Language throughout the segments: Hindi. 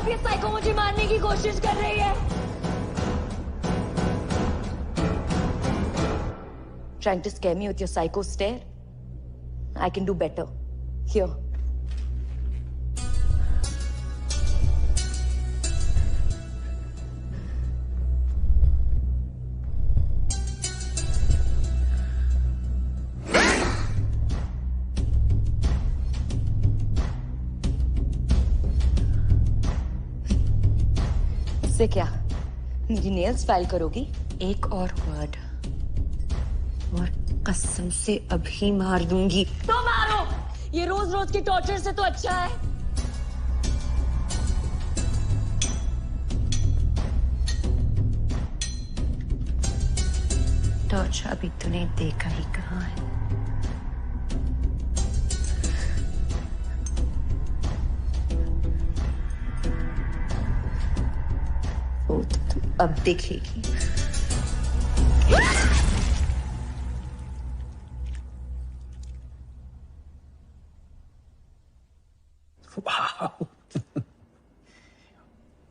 ये साइको मुझे मारने की कोशिश कर रही है। Trying to scare me with your psycho stare? I can do better. Here. इससे क्या? मेरी नेल्स फाइल करोगी? एक और वर्ड और कसम से अभी मार दूंगी। तो मारो, ये रोज रोज की टॉर्चर से तो अच्छा है। टॉर्चर अभी तूने देखा ही कहाँ है। वो तो तू अब देखेगी।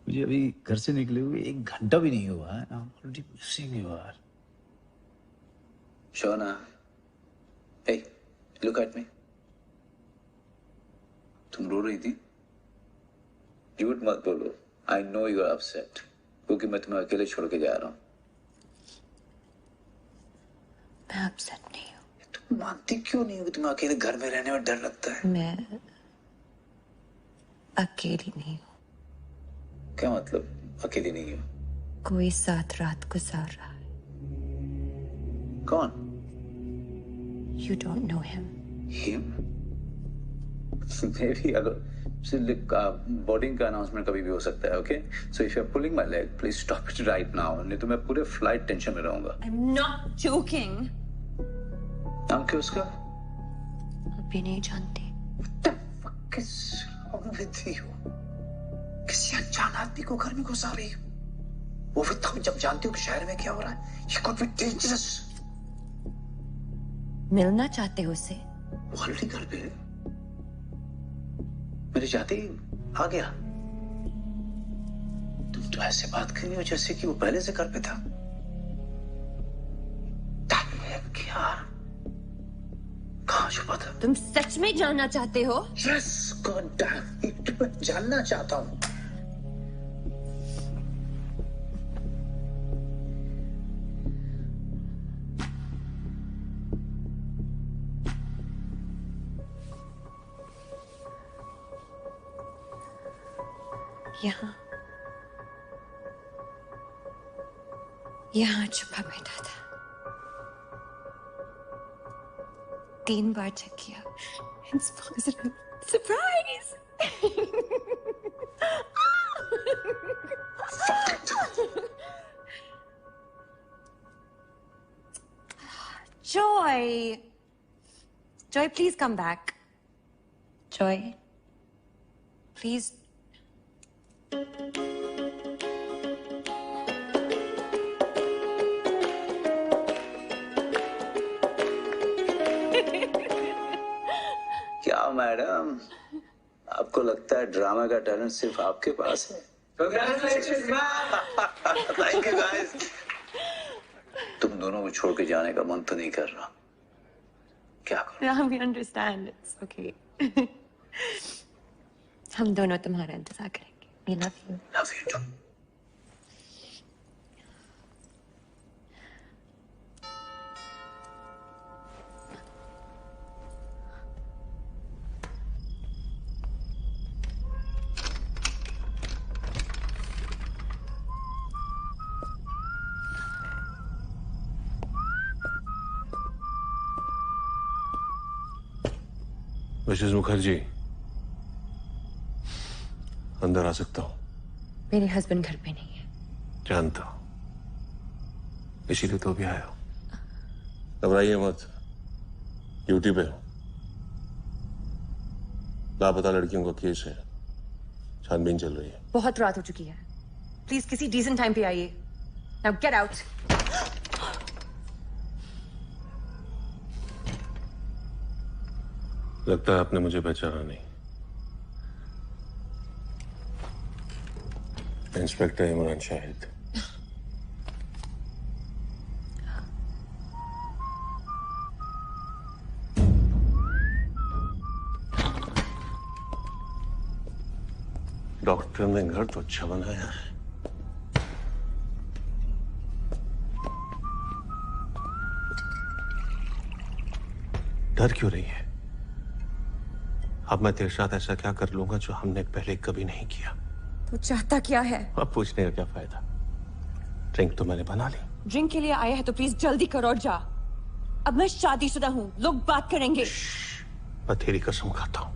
मुझे अभी घर से निकले हुए 1 घंटा भी नहीं हुआ है। I'm already missing you यार। Shona, hey, look at me. तुम रो रही थी? झूठ मत बोलो। I know you are upset, क्योंकि मैं तुम्हें अकेले छोड़ के जा रहा हूँ। मैं अपसेट नहीं हूँ। तुम मानती क्यों नहीं हो कि तुम्हें अकेले घर में रहने में डर लगता है? मैं अकेली नहीं हूँ। क्या मतलब अकेली नहीं हो? कोई साथ रात गुजार रहा है। कौन? You don't know him. Him? Maybe अगर बोर्डिंग का अनाउंसमेंट कभी भी हो सकता है, okay? So if you're pulling my leg, please stop it right now. नहीं तो मैं पूरे फ्लाइट टेंशन में रहूंगा। I'm not joking. नाम क्या उसका? अभी नहीं जानती। What the fuck is wrong with you? किसी अनजान आदमी को घर में घुसा रही हो, वो भी तुम जब जानती हो कि शहर में क्या हो रहा है। You could be dangerous. मिलना चाहते हो उसे? वो ऑलरेडी घर पे है। मेरे जाते ही आ गया। तुम तो ऐसे बात कर रही हो जैसे कि वो पहले से घर पे था। क्या? कहाँ छुपा था? तुम सच में जानना चाहते हो? Yes, God damn it, मैं जानना चाहता हूँ। यहाँ छुपा बैठा था। 3 बार चेक किया। It's positive. Surprise! Joy! Joy, please come back. Joy, please. क्या मैडम, आपको लगता है ड्रामा का टैलेंट सिर्फ आपके पास है? Congratulations, Thank you guys. तुम दोनों को छोड़ के जाने का मन तो नहीं कर रहा। क्या करो? Yeah, we understand. It's okay. हम दोनों तुम्हारा इंतजार करेंगे। We love you. Love you too. Mrs Mukherjee, अंदर आ सकता हूँ? मेरे हस्बैंड घर पे नहीं है। जानता हूँ, इसीलिए तो भी आया हूँ। घबराइए मत, ड्यूटी पे हूँ। लापता लड़कियों का केस है, छानबीन चल रही है। बहुत रात हो चुकी है, प्लीज किसी डिसेंट टाइम पे आइए। Now get out. लगता है आपने मुझे पहचाना नहीं। इंस्पेक्टर इमरान शाहिद। डॉक्टर ने घर तो अच्छा बनाया है। डर क्यों रही है? अब मैं तेरे साथ ऐसा क्या कर लूंगा जो हमने पहले कभी नहीं किया? तू चाहता क्या है? अब पूछने का क्या फायदा? ड्रिंक तो मैंने बना ली। ड्रिंक के लिए आया है तो प्लीज जल्दी करो और जा। अब मैं शादीशुदा हूँ, लोग बात करेंगे। मैं तेरी कसम खाता हूं,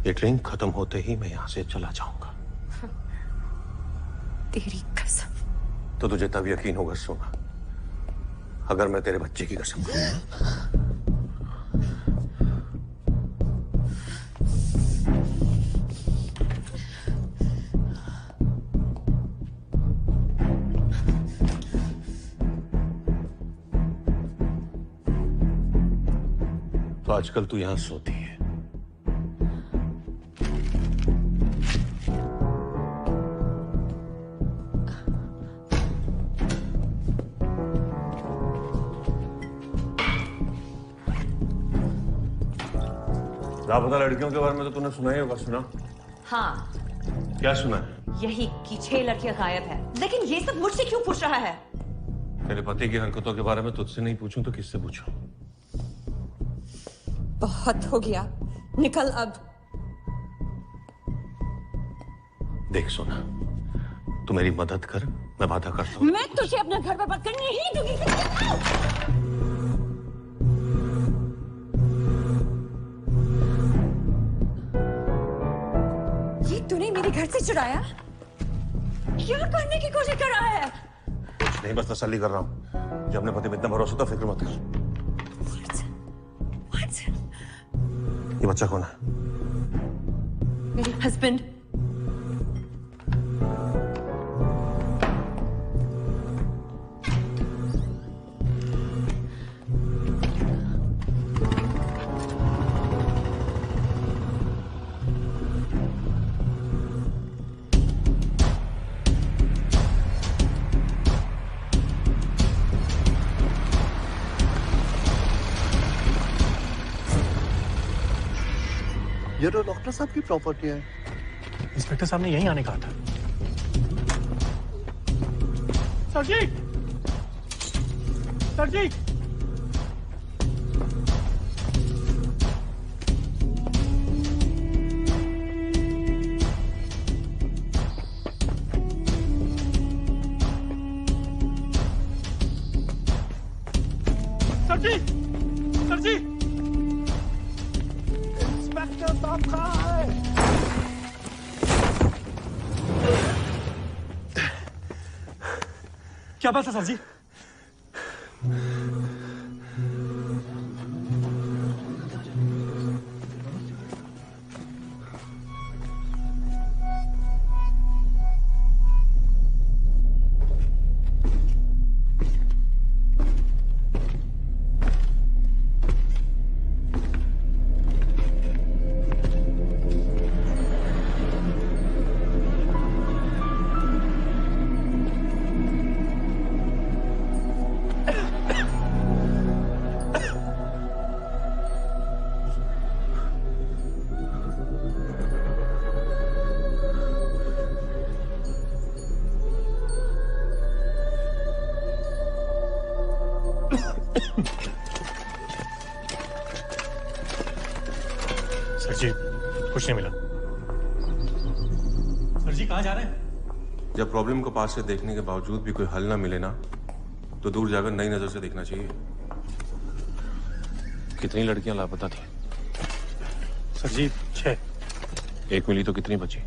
ये ड्रिंक खत्म होते ही मैं यहां से चला जाऊंगा। तेरी कसम। तो तुझे तब यकीन होगा सोना, अगर मैं तेरे बच्चे की कसम खाऊं। तो आजकल तू यहां सोती है। लापता लड़कियों के बारे में तो तूने सुना ही होगा। सुना? हाँ, क्या सुना है? यही कि 6 लड़कियां गायब है। लेकिन ये सब मुझसे क्यों पूछ रहा है? तेरे पति की हरकतों के बारे में तुझसे नहीं पूछूं तो किससे पूछूं? बहुत हो गया, निकल अब। देख सोना, तू मेरी मदद कर, मैं वादा करता हूं। मैं तुझे अपना घर बर्बाद करने ही दूंगी। ये तूने मेरे घर से चुराया? क्या करने की कोशिश कर रहा है? कुछ नहीं, बस तसल्ली कर रहा हूं। जब अपने पति में इतना भरोसा था, फिक्र मत कर। ये बच्चा कौन है? मेरे हस्बैंड। ये तो डॉक्टर साहब की प्रॉपर्टी है। इंस्पेक्टर साहब ने यहीं आने कहा था। Sir ji! Sir ji! Sir ji! Sir जी! इंस्पेक्टर साहब कहाँ है? क्या बात है सर जी? सर जी, कुछ नहीं मिला। सर जी कहाँ जा रहे हैं? जब प्रॉब्लम को पास से देखने के बावजूद भी कोई हल ना मिले ना, तो दूर जाकर नई नजर से देखना चाहिए। कितनी लड़कियां लापता थी? सर जी 6। एक मिली तो कितनी बची?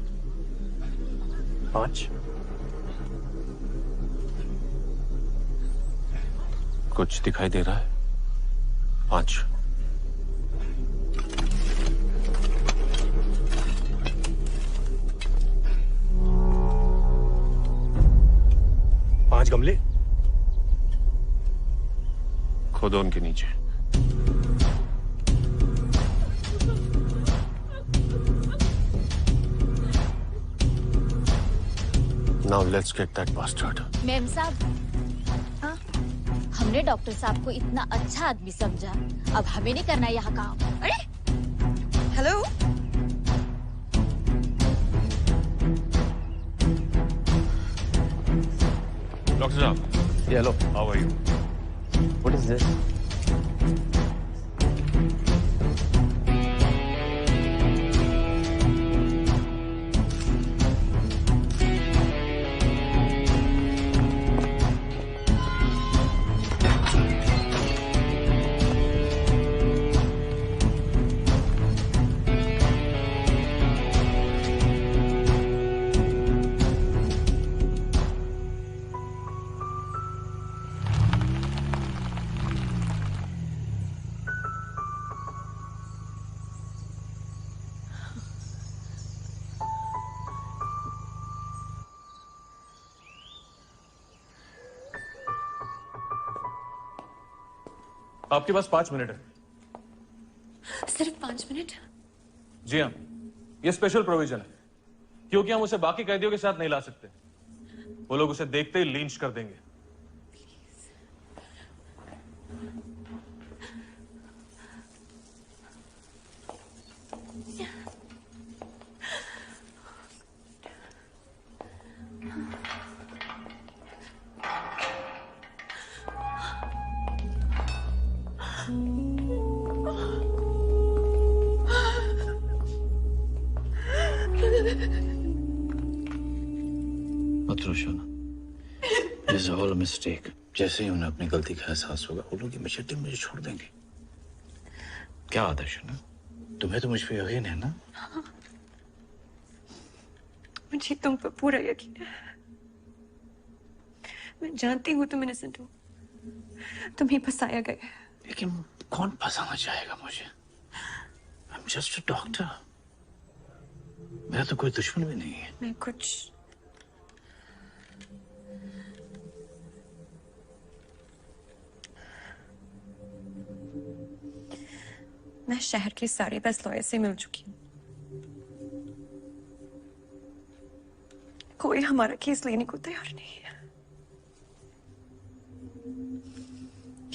5। कुछ दिखाई दे रहा है? 5। गमले खोदो उनके नीचे। Now let's get that bastard. Ma'am साहब, हाँ? हमने डॉक्टर साहब को इतना अच्छा आदमी समझा, अब हमें नहीं करना यहाँ काम। अरे, हेलो? डॉक्टर साहब, Yeah, hello. how are you? What is this? आपके पास 5 मिनट है। सिर्फ 5 मिनट? जी हाँ, ये स्पेशल प्रोविजन है, क्योंकि हम उसे बाकी कैदियों के साथ नहीं ला सकते। वो लोग उसे देखते ही लिंच कर देंगे। मत रो Shona, This is all a mistake. जैसे ही उन्हें अपनी गलती का एहसास होगा, वो लोग ये मशक्कत मुझे छोड़ देंगे। क्या बात है शोना? तुम्हें तो मुझ पे यकीन है ना? मुझे तुम पर पूरा यकीन है। मैं जानती हूँ तुम इनोसेंट हो, तुम ही फंसाया गया। लेकिन कौन फंसाना चाहेगा मुझे? I'm just a doctor. मेरा तो कोई दुश्मन भी नहीं है। मैं कुछ मैं शहर के सारे 10 लॉयर से मिल चुकी हूँ। कोई हमारा केस लेने को तैयार नहीं है।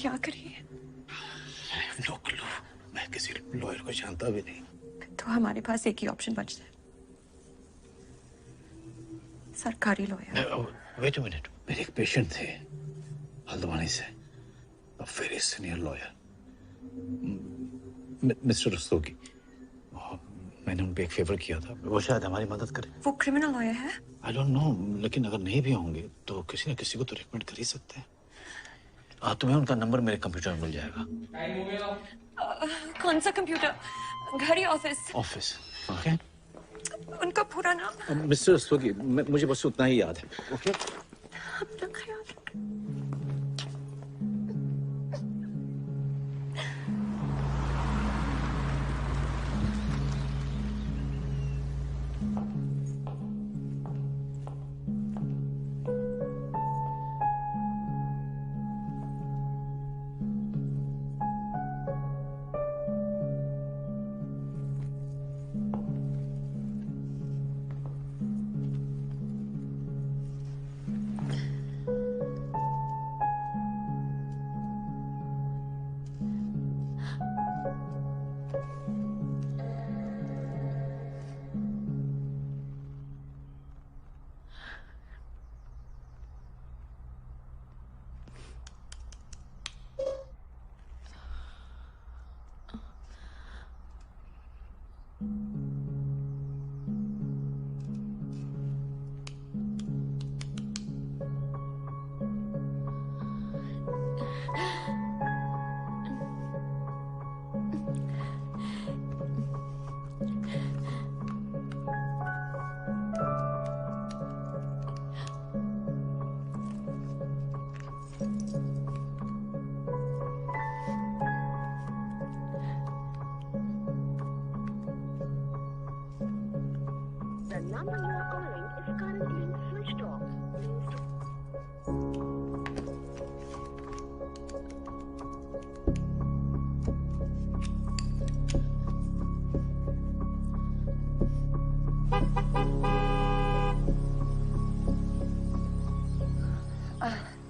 क्या करिए? I have no clue. मैं किसी लॉयर को जानता भी नहीं। तो हमारे पास एक ही ऑप्शन बचता है, सरकारी लॉयर। वेट अ मिनट, मेरे एक पेशेंट थे हल्द्वानी से, a very senior lawyer, mister Rastogi. मैंने उन पे एक फेवर किया था, वो शायद हमारी मदद करे। वो क्रिमिनल लॉयर है? I don't know, लेकिन अगर नहीं भी होंगे तो किसी न किसी को तो रिकमेंड कर ही सकते हैं। तुम्हें उनका नंबर मेरे कंप्यूटर में मिल जाएगा। कौन सा कंप्यूटर? घर या ऑफिस? Office, okay? उनका पूरा नाम? मिस्टर रस्तोगी, मुझे बस उतना ही याद है, ओके? अपना ख्याल रखना।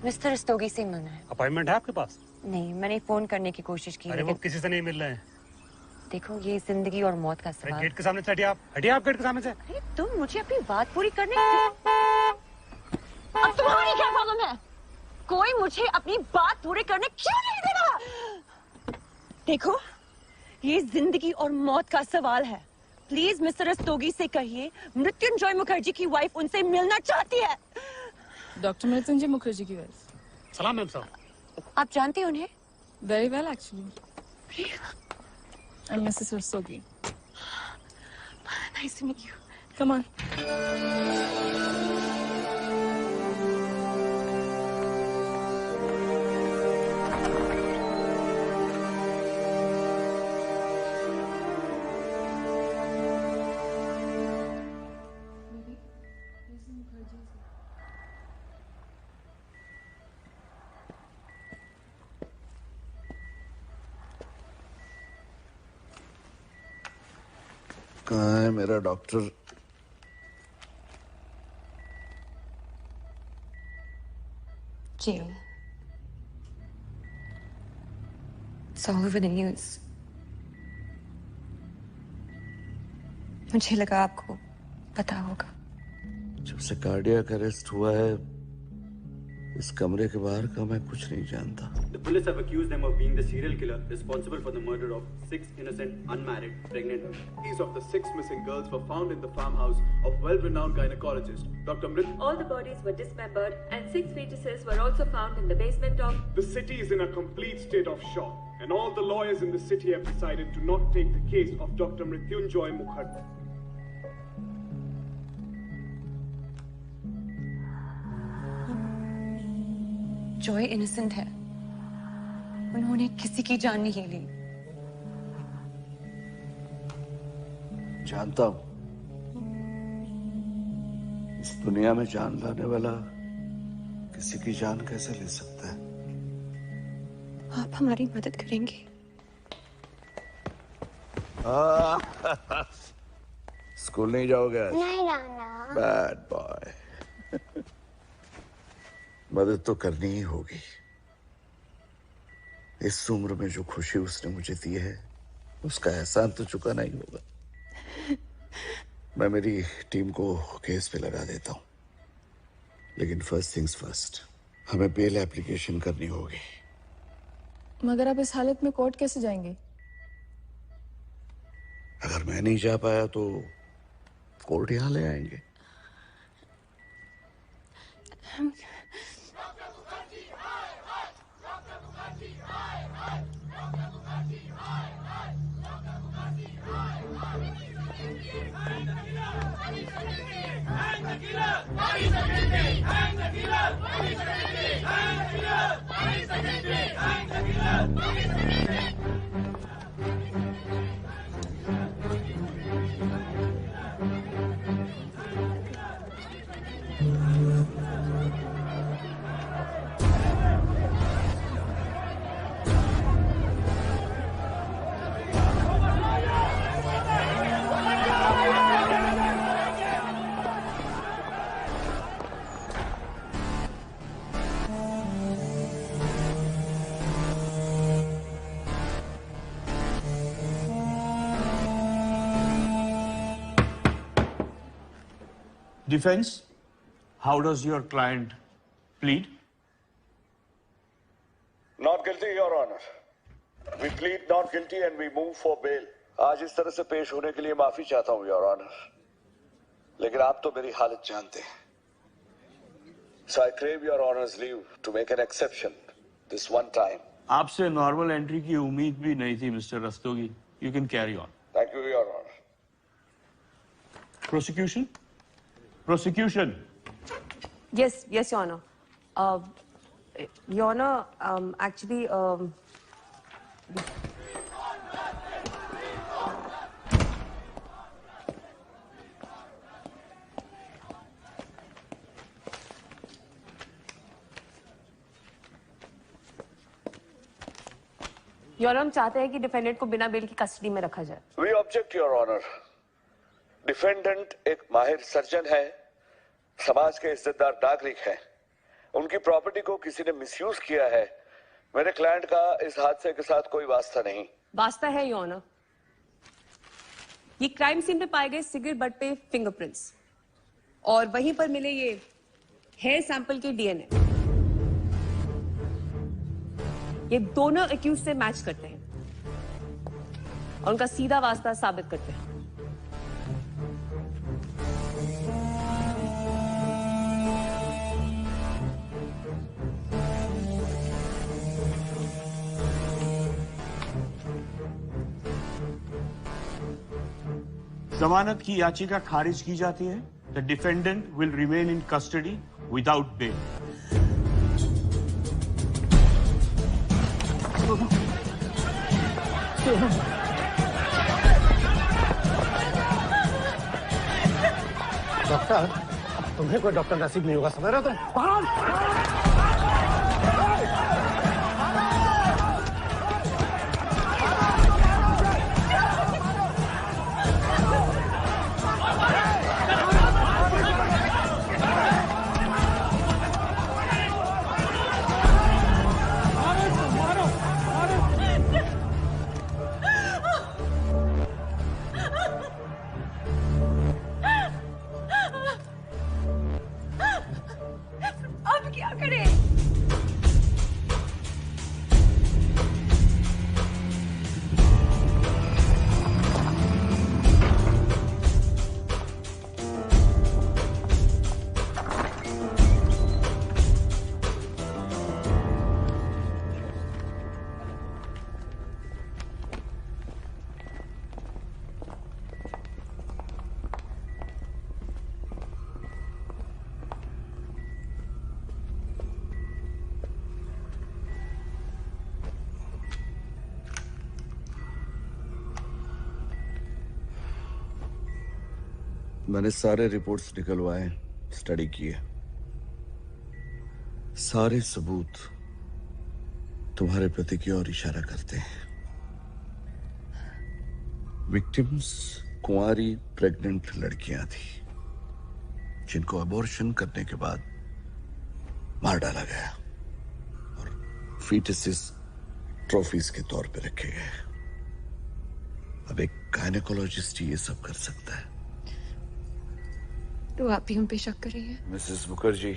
मिस्टर रस्तोगी से मिलना है। अपॉइंटमेंट है आपके पास? नहीं, मैंने फोन करने की कोशिश की अरे वो किसी से नहीं मिल रहे हैं। देखो, ये जिंदगी और मौत का सवाल। गेट के सामने से हटिए आप, हटिए आप गेट के सामने से। अरे तुम मुझे अपनी बात पूरी करने अब तुम्हारी क्या प्रॉब्लम है? कोई मुझे अपनी बात पूरी करने क्यों नहीं देगा? देखो, ये जिंदगी और मौत का सवाल है। प्लीज मिस्टर रस्तोगी से कहिए मृत्युंजय मुखर्जी की वाइफ उनसे मिलना चाहती है। डॉक्टर मृत्युंजय मुखर्जी की वाइफ। सलाम मैम साहब। आप जानते हैं उन्हें? Very well actually. I am Mrs Rastogi. Nice to meet you. Come on. कहाँ है मेरा doctor? Jill. It's all over the news. मुझे लगा आपको पता होगा। जब से कार्डियक अरेस्ट हुआ है, इस कमरे के बाहर का मैं कुछ नहीं जानता। The police have accused them of being the serial killer responsible for the murder of 6 innocent, unmarried, pregnant women. Keys of the 6 missing girls were found in the farmhouse of well-renowned gynecologist Dr. Mrit. All the bodies were dismembered and 6 fetuses were also found in the basement of... The city is in a complete state of shock, and all the lawyers in the city have decided to not take the case of Dr. Mrityunjoy Mukherjee. Joy innocent है। उन्होंने किसी की जान नहीं ली। जानता हूं, इस दुनिया में जान लाने वाला किसी की जान कैसे ले सकता है? आप हमारी मदद करेंगे? स्कूल नहीं जाओगे? नहीं जाना। Bad boy. मदद तो करनी ही होगी। इस उम्र में जो खुशी उसने मुझे दी है, उसका एहसान तो चुकाना ही होगा। मैं मेरी टीम को केस पे लगा देता हूं, लेकिन फर्स्ट थिंग्स फर्स्ट, हमें बेल एप्लीकेशन करनी होगी। मगर आप इस हालत में कोर्ट कैसे जाएंगे? अगर मैं नहीं जा पाया तो कोर्ट यहां ले आएंगे। Defense, how does your client plead? Not guilty, Your Honor. We plead not guilty and we move for bail. आज इस तरह से पेश होने के लिए माफी चाहता हूँ, Your Honor. लेकिन आप तो मेरी हालत जानते हैं. So I crave Your Honor's leave to make an exception this one time. आपसे नॉर्मल एंट्री की उम्मीद भी नहीं थी, mister Rastogi. You can carry on. Thank you, Your Honor. Prosecution? Prosecution. Yes, Your Honor. Your Honor, actually, Your Honor, हम चाहते हैं कि डिफेंडेंट को बिना बेल की कस्टडी में रखा जाए। We object, Your Honor. Defendant एक माहिर सर्जन है, समाज के इज्जतदार नागरिक है उनकी प्रॉपर्टी को किसी ने मिसयूज किया है। मेरे क्लाइंट का इस हादसे के साथ कोई वास्ता नहीं। वास्ता है योर ऑनर। ये क्राइम सीन पे पाए गए सिगरेट बट पे फिंगरप्रिंट्स और वहीं पर मिले ये हेयर सैंपल के डीएनए, ये दोनों एक्यूज से मैच करते हैं और उनका सीधा वास्ता साबित करते हैं। जमानत की याचिका खारिज की जाती है। The defendant will remain in custody without bail. Doctor, तुम्हें कोई डॉक्टर नसीब नहीं होगा, समझ रहे हो तुम? अब क्या करें? मैंने सारे रिपोर्ट्स निकलवाए, स्टडी किए। सारे सबूत तुम्हारे प्रति की ओर इशारा करते हैं। विक्टिम्स कुंवारी प्रेग्नेंट लड़कियां थी जिनको अबॉर्शन करने के बाद मार डाला गया और फीटसेस ट्रॉफीज के तौर पे रखे गए। अब एक गायनेकोलॉजिस्ट ही ये सब कर सकता है। तो आप ही हम पे शक कर रही हैं? मिसेस मुखर्जी,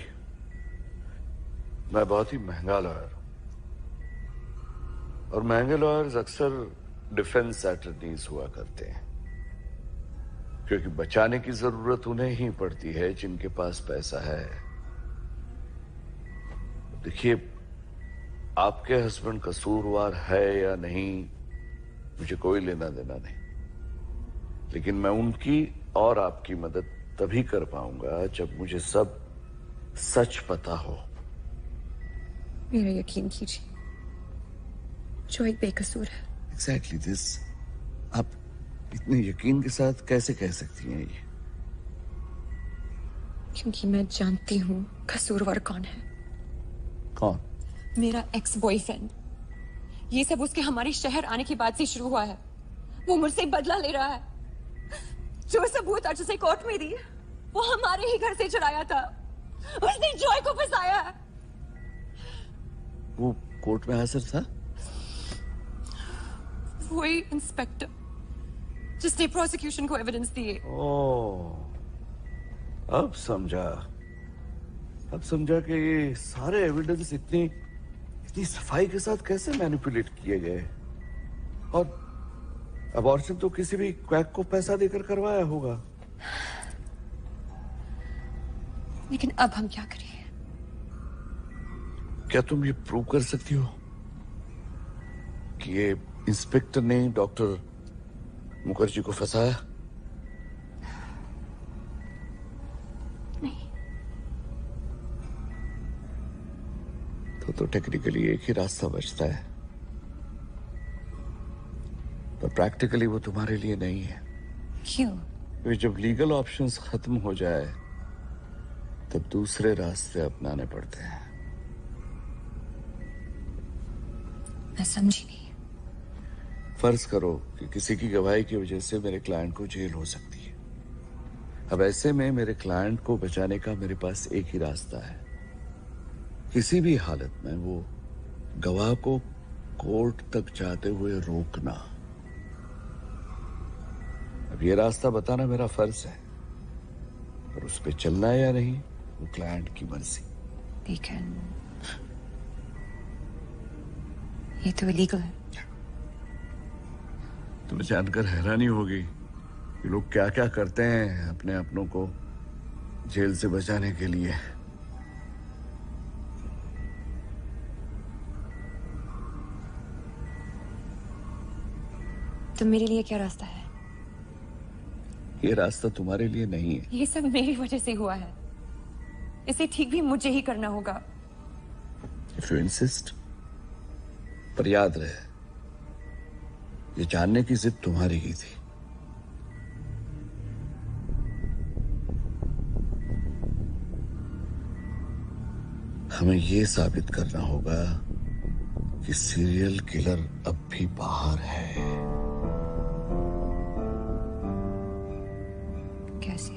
मैं बहुत ही महंगा लॉयर हूं और महंगे लॉयर्स अक्सर डिफेंस अटॉर्नीज हुआ करते हैं क्योंकि बचाने की जरूरत उन्हें ही पड़ती है जिनके पास पैसा है। देखिए, आपके हस्बैंड कसूरवार है या नहीं मुझे कोई लेना देना नहीं, लेकिन मैं उनकी और आपकी मदद तभी कर पाऊंगा जब मुझे सब सच पता हो। मेरा यकीन कीजिए, जो एक बेकसूर है। Exactly this। आप इतने यकीन के साथ कैसे कह सकती हैं ये? क्योंकि मैं जानती हूँ कसूरवार कौन है। कौन? मेरा एक्स बॉयफ्रेंड। ये सब उसके हमारे शहर आने के बाद से शुरू हुआ है। वो मुझसे बदला ले रहा है। जो सबूत आज उसे कोर्ट में दी, वो हमारे ही घर से चुराया था। उसने जॉय को फंसाया है। वो कोर्ट में हाजिर था? वही इंस्पेक्टर जिसने प्रोसिक्यूशन को एविडेंस दिए। ओह, अब समझा कि ये सारे एविडेंस इतनी सफाई के साथ कैसे मैनिपुलेट किए गए। और अबॉर्शन तो किसी भी क्वैक को पैसा देकर करवाया होगा। लेकिन अब हम क्या करें? क्या तुम ये प्रूव कर सकती हो कि ये इंस्पेक्टर ने डॉक्टर मुखर्जी को फंसाया? नहीं। तो टेक्निकली एक ही रास्ता बचता है, पर प्रैक्टिकली वो तुम्हारे लिए नहीं है। क्यों? क्योंकि जब लीगल ऑप्शंस खत्म हो जाए तब दूसरे रास्ते अपनाने पड़ते हैं। मैं समझी नहीं। फर्ज करो कि किसी की गवाही की वजह से मेरे क्लाइंट को जेल हो सकती है। अब ऐसे में मेरे क्लाइंट को बचाने का मेरे पास एक ही रास्ता है, किसी भी हालत में वो गवाह को कोर्ट तक जाते हुए रोकना। अब ये रास्ता बताना मेरा फर्ज है, और उस पे चलना है या नहीं वो क्लाइंट की मर्जी। लेकिन ये तो इलीगल है। तुम्हें जानकर हैरानी होगी कि लोग क्या क्या करते हैं अपने अपनों को जेल से बचाने के लिए। तो मेरे लिए क्या रास्ता है? ये रास्ता तुम्हारे लिए नहीं है। ये सब मेरी वजह से हुआ है, इसे ठीक भी मुझे ही करना होगा। If you insist, पर याद रहे ये जानने की जिद तुम्हारी ही थी। हमें ये साबित करना होगा कि सीरियल किलर अब भी बाहर है। कैसे?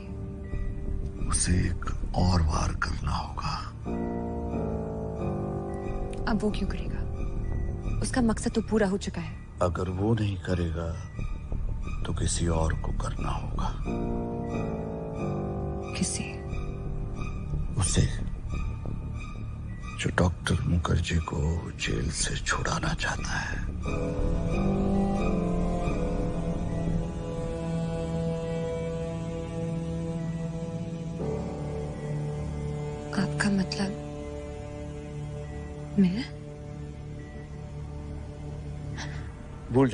उसे एक और वार करना होगा। अब वो क्यों करेगा? उसका मकसद तो पूरा हो चुका है। अगर वो नहीं करेगा तो किसी और को करना होगा। किसे? उसे जो डॉक्टर मुखर्जी को जेल से छुड़ाना चाहता है। आपका मतलब मैं? भूल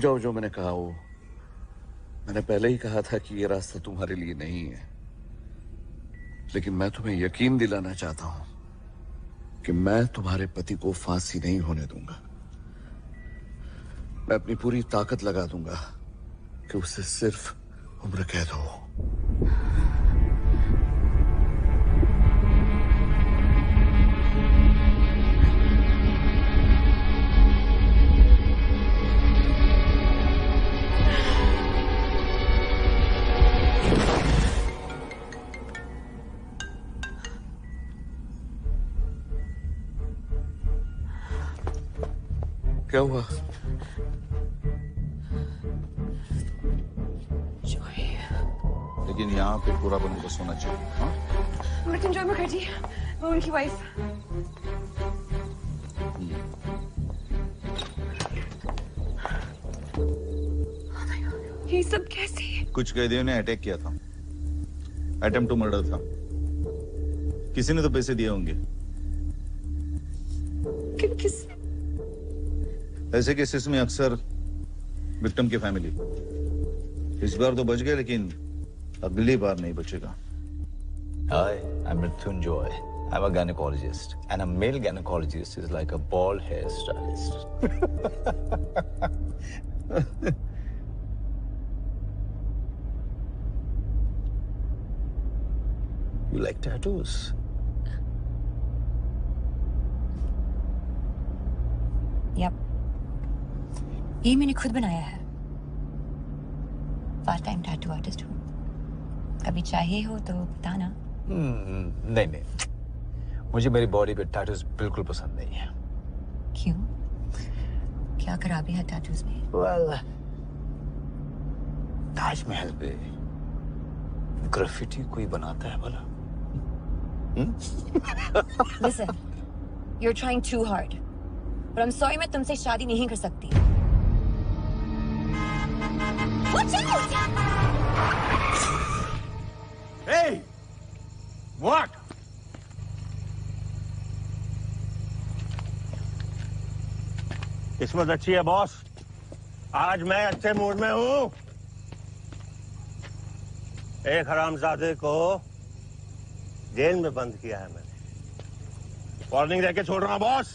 जाओ जो मैंने कहा। वो मैंने पहले ही कहा था कि ये रास्ता तुम्हारे लिए नहीं है, लेकिन मैं तुम्हें यकीन दिलाना चाहता हूं कि मैं तुम्हारे पति को फांसी नहीं होने दूंगा। मैं अपनी पूरी ताकत लगा दूंगा कि उसे सिर्फ उम्र कैद हो। क्या हुआ? लेकिन यहाँ पे पूरा बंदोबस्त होना चाहिए। हाँ? मृत्युंजय मुखर्जी, मैं उनकी वाइफ। ये सब कैसे? कुछ कैदियों ने अटैक किया था, अटेम्प्ट टू मर्डर था। किसी ने तो पैसे दिए होंगे। किस? ऐसे केसेस में अक्सर विक्टिम की फैमिली। इस बार तो बच गए, लेकिन अगली बार नहीं बचेगा। Hi, I'm Mrityunjoy. I'm a gynecologist, and a male gynecologist is like a bald hairstylist. You like tattoos? Yep. ये मैंने खुद बनाया है। पार्ट टाइम टैटू आर्टिस्ट हूँ। कभी चाहिए हो तो बताना। नहीं, मुझे मेरी बॉडी पे टैटूज बिल्कुल पसंद नहीं है। क्यों? क्या खराबी है टैटूज में? Well, ताजमहल पे ग्राफिटी कोई बनाता है भला? Listen, you're trying too hard. But I'm sorry, मैं तुमसे शादी नहीं कर सकती। Watch out! Hey! What? किस्मत अच्छी है बॉस, आज मैं अच्छे मूड में हूँ। एक हरामजादे को जेल में बंद किया है मैंने। वार्निंग देके छोड़ रहा हूँ बॉस,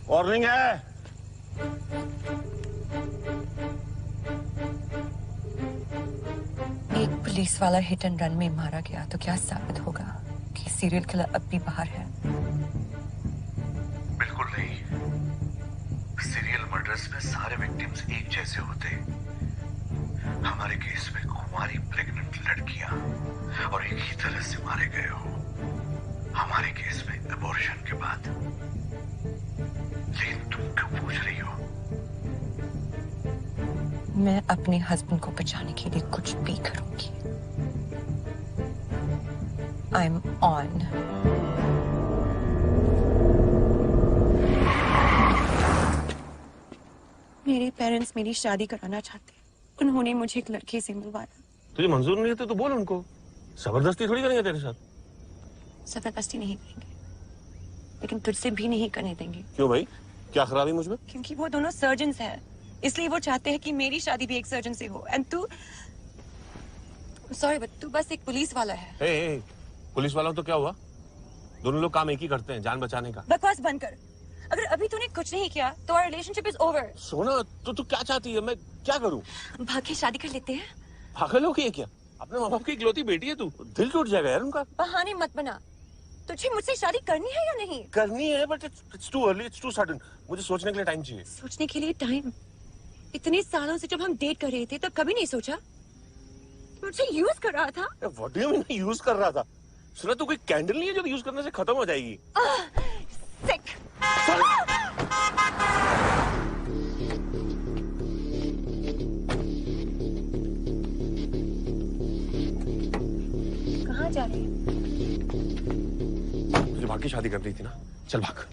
वार्निंग है। एक पुलिस वाला हिट एंड रन में मारा गया तो क्या साबित होगा कि सीरियल किलर अब भी बाहर है? बिल्कुल नहीं। सीरियल मर्डर्स में सारे विक्टिम्स एक जैसे होते। हमारे केस में कुमारी प्रेग्नेंट लड़कियां और एक ही तरह से मारे गए हो। हमारे केस में अबॉर्शन के बाद। लेकिन तुम क्यों पूछ रही हो? मैं अपने हस्बैंड को बचाने के लिए कुछ भी करूंगी। I'm on. मेरे पेरेंट्स मेरी शादी कराना चाहते हैं। उन्होंने मुझे एक लड़के से मिलवाया। तुझे मंजूर नहीं है तो बोल उनको। जबरदस्ती थोड़ी करेंगे तेरे साथ। जबरदस्ती नहीं करेंगे, लेकिन तुझसे भी नहीं करने देंगे। क्यों भाई, क्या खराबी मुझमें? क्योंकि वो दोनों सर्जन्स हैं, इसलिए वो चाहते हैं कि मेरी शादी भी एक सर्जन से हो। एंड तू, सॉरी बट तू बस एक पुलिस वाला है। ए, पुलिस वाला तो क्या हुआ? दोनों लोग काम एक ही करते हैं, जान बचाने का। बकवास बंद कर। अगर अभी तूने कुछ नहीं किया तो आवर रिलेशनशिप इज ओवर। सोना, तो तू क्या चाहती है? मैं क्या करूं? भाग के शादी कर लेते हैं। पागल हो गई है क्या? अपने माँ बाप की इकलौती बेटी है तू, दिल टूट जाएगा यार उनका। बहाने मत बना। तुझे मुझसे शादी करनी है या नहीं? करनी है, but it's too early, it's too sudden. मुझे सोचने के लिए टाइम चाहिए। सोचने के लिए टाइम? इतने सालों से जब हम डेट कर रहे थे तब कभी नहीं सोचा? मुझे यूज कर रहा था। What do you mean use कर रहा था? सुना, तू कोई कैंडल नहीं है जो यूज करने से खत्म हो जाएगी। सिक। कहाँ जा रही है? तुझे भाग की शादी कर रही थी ना, चल भाग।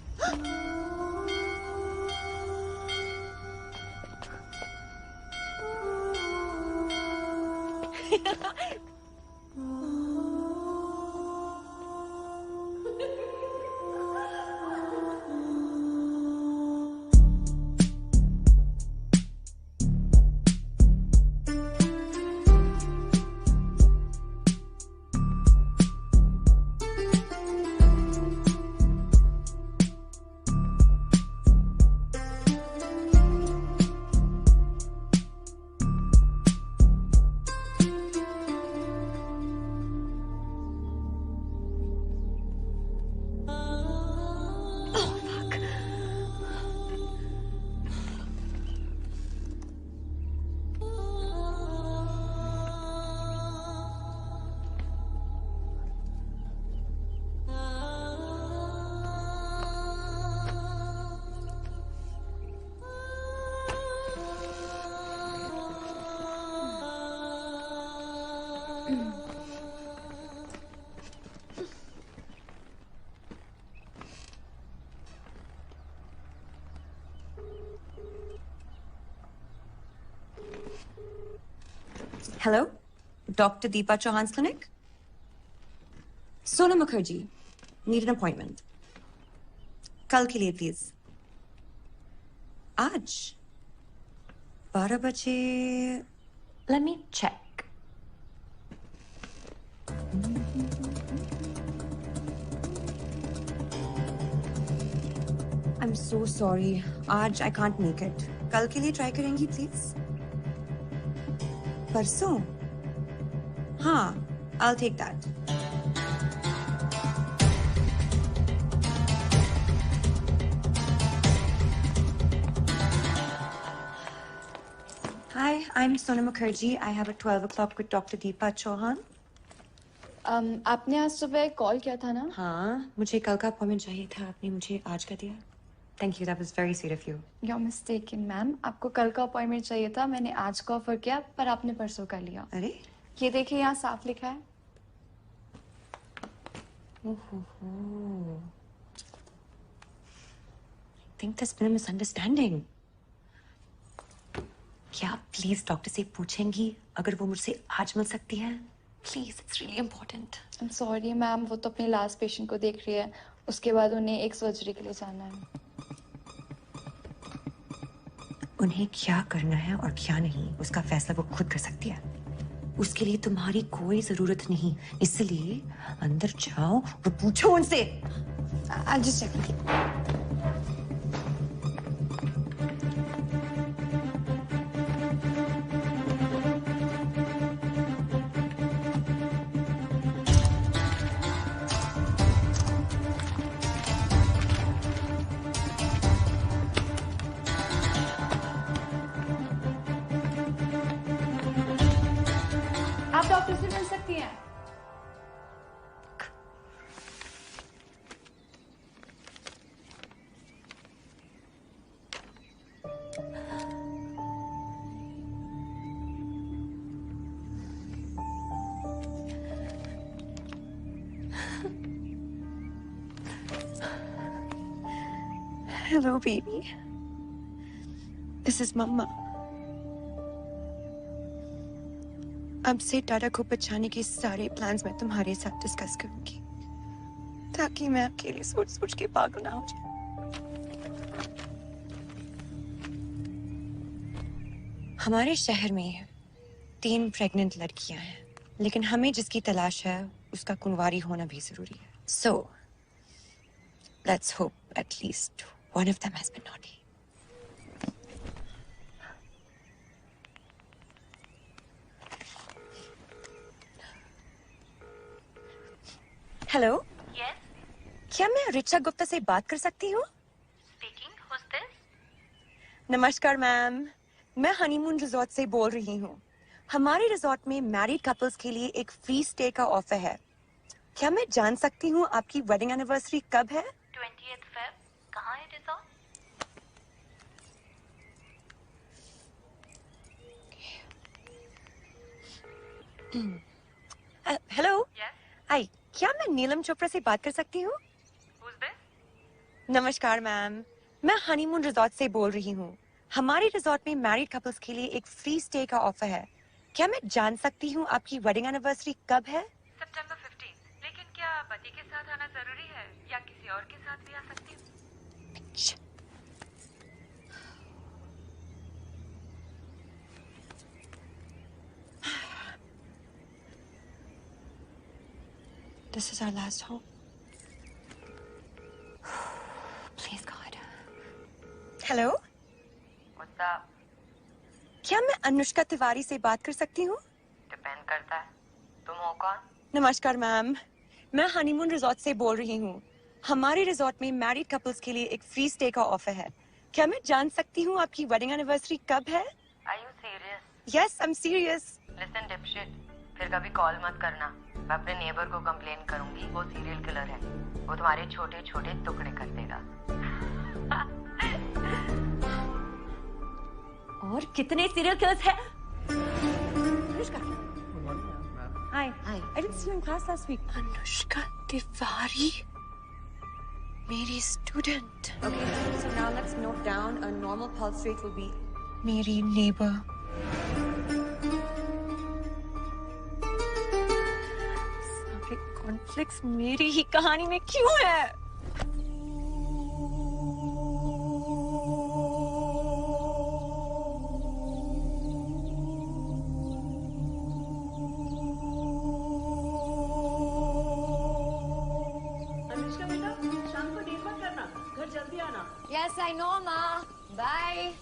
Hello, Dr. Deepa Chauhan's clinic? Sonam Mukherjee, need an appointment. कल के लिए प्लीज। आज 12 बजे। Let me check. I'm so sorry. आज I can't make it. कल के लिए ट्राई करेंगी प्लीज? परसों? हाँ, I'll take that. Hi, I'm Sonam Mukherjee. I have a 12 o'clock with Dr. Deepa Chauhan. आपने आज सुबह कॉल किया था ना? हाँ, मुझे कल का अपॉइंटमेंट चाहिए था, आपने मुझे आज का दिया। Thank you, that was very sweet of you. You're mistaken, ma'am. आपको कल का अपॉइंटमेंट चाहिए था, मैंने आज का ऑफर किया, पर आपने परसों कर लिया। अरे? ये देखिए, यहाँ साफ लिखा है। I think there's been a misunderstanding. क्या आप प्लीज डॉक्टर से पूछेंगी अगर वो मुझसे आज मिल सकती है? Please, it's really important. I'm sorry, ma'am, वो तो अपने लास्ट पेशेंट को देख रही है, उसके बाद उन्हें एक सर्जरी के लिए जाना है। उन्हें क्या करना है और क्या नहीं, उसका फैसला वो खुद कर सकती है। उसके लिए तुम्हारी कोई जरूरत नहीं, इसलिए अंदर जाओ और पूछो उनसे। I'll just check. आप डॉक्टर से मिल सकती हैं। Hello, baby. This is Mama. अब से टाटा को बचाने के सारे प्लान्स मैं तुम्हारे साथ डिस्कस करूंगी, ताकि मैं अकेले सोच के पागल ना हो जाऊं। हमारे शहर में 3 प्रेग्नेंट लड़कियां हैं, लेकिन हमें जिसकी तलाश है उसका कुंवारी होना भी जरूरी है। So, let's hope at least one of them has been naughty. Hello. Yes. क्या मैं ऋचा गुप्ता से बात कर सकती हूँ? Speaking. Who's this? नमस्कार मैम, मैं हनीमून रिजॉर्ट से बोल रही हूँ। हमारे रिजॉर्ट में मैरिड कपल्स के लिए एक फ्री स्टे का ऑफर है। क्या मैं जान सकती हूँ आपकी वेडिंग एनिवर्सरी कब है? 20th Feb. कहाँ है रिजॉर्ट? हेलो। Yes. हाय, क्या मैं नीलम चोपड़ा से बात कर सकती हूँ? Who's this? नमस्कार मैम, मैं हनीमून रिजॉर्ट से बोल रही हूँ। हमारे रिजॉर्ट में मैरिड कपल्स के लिए एक फ्री स्टे का ऑफर है। क्या मैं जान सकती हूँ आपकी वेडिंग एनिवर्सरी कब है? September 15th. लेकिन क्या पति के साथ आना जरूरी है या किसी और के साथ भी आ सकती हूँ? This is our last hope. Please God. Hello. What's up? क्या मैं अनुष्का तिवारी से बात कर सकती हूँ? डिपेंड करता है। तुम हो कौन? नमस्कार मैम, मैं हनीमून रिजॉर्ट से बोल रही हूँ। हमारे रिजॉर्ट में मैरिड कपल्स के लिए एक फ्री स्टे का ऑफर है। क्या मैं जान सकती हूँ आपकी वेडिंग एनिवर्सरी कब है? Are you serious? Yes, I'm serious. Listen, dipshit. फिर कभी कॉल मत करना। मैं अपने नेबर को कंप्लेन करूंगी। वो सीरियल किलर है। वो तुम्हारे छोटे छोटे टुकड़े कर देगा। और कितने सीरियल किलर्स हैं? Anushka. Hi. Hi. I didn't see you in class last week. Anushka Tiwari, मेरी student. Okay, so now let's note down a normal pulse rate will be मेरी नेबर। सारे कॉन्फ्लिक्ट्स मेरी ही कहानी में क्यों है? अनुष्का बेटा, शाम को देर मत करना, घर जल्दी आना। Yes, I know, Ma. Bye.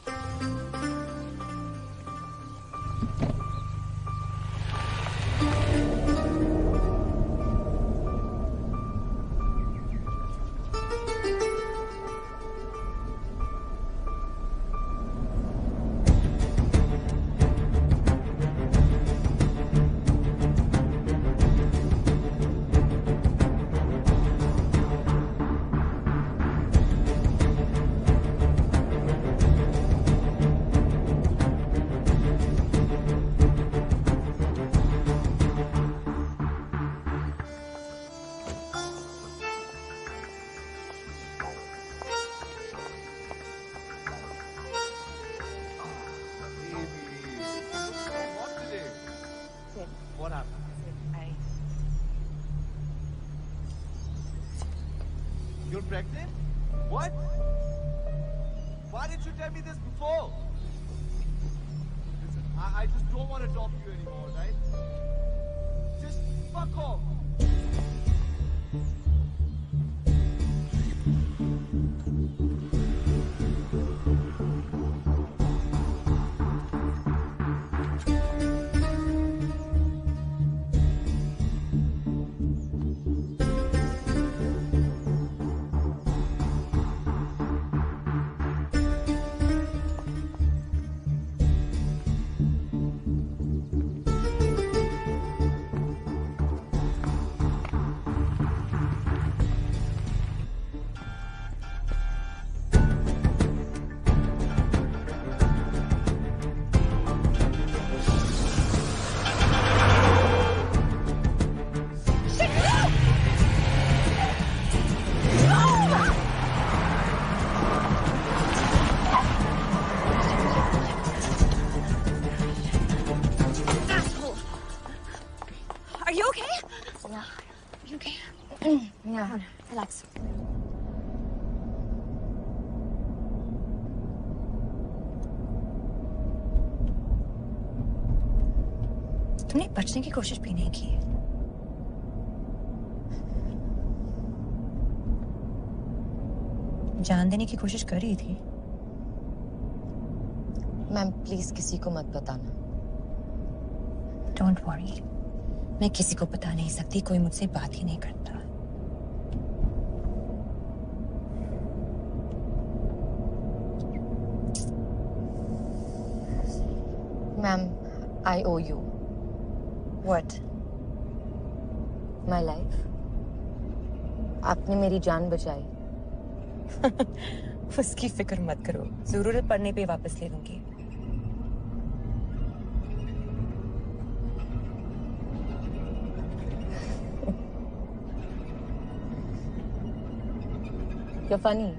What happened? You're pregnant? What? Why didn't you tell me this before? Listen, I just don't want to talk to you anymore, right? Just fuck off. Are you okay? Yeah. You okay? Yeah. Relax. तुमने बचने की कोशिश भी नहीं की। जान देने की कोशिश कर रही थी। मैम प्लीज किसी को मत बताना। Don't worry. मैं किसी को बता नहीं सकती, कोई मुझसे बात ही नहीं करता। Ma'am I owe you. What? My life. आपने मेरी जान बचाई। उसकी फिक्र मत करो, जरूरत पड़ने पे वापस ले लूंगी। You're funny.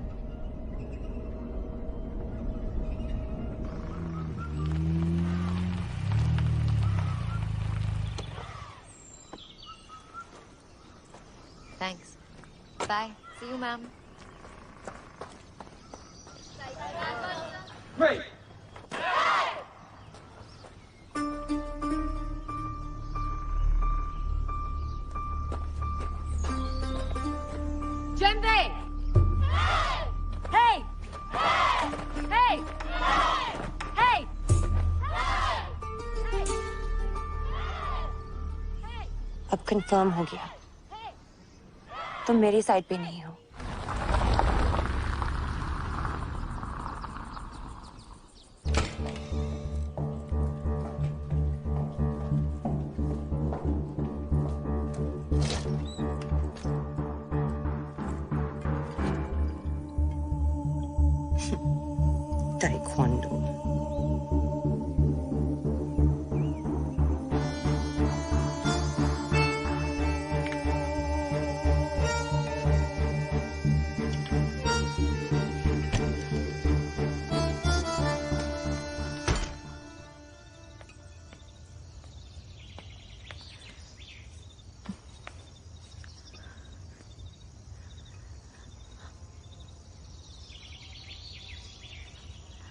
Thanks. Bye. See you, ma'am. Great. Jembe! Hey! Hey! Hey! अब कंफर्म हो गया, तुम मेरी साइड पे नहीं हो। Taekwondo.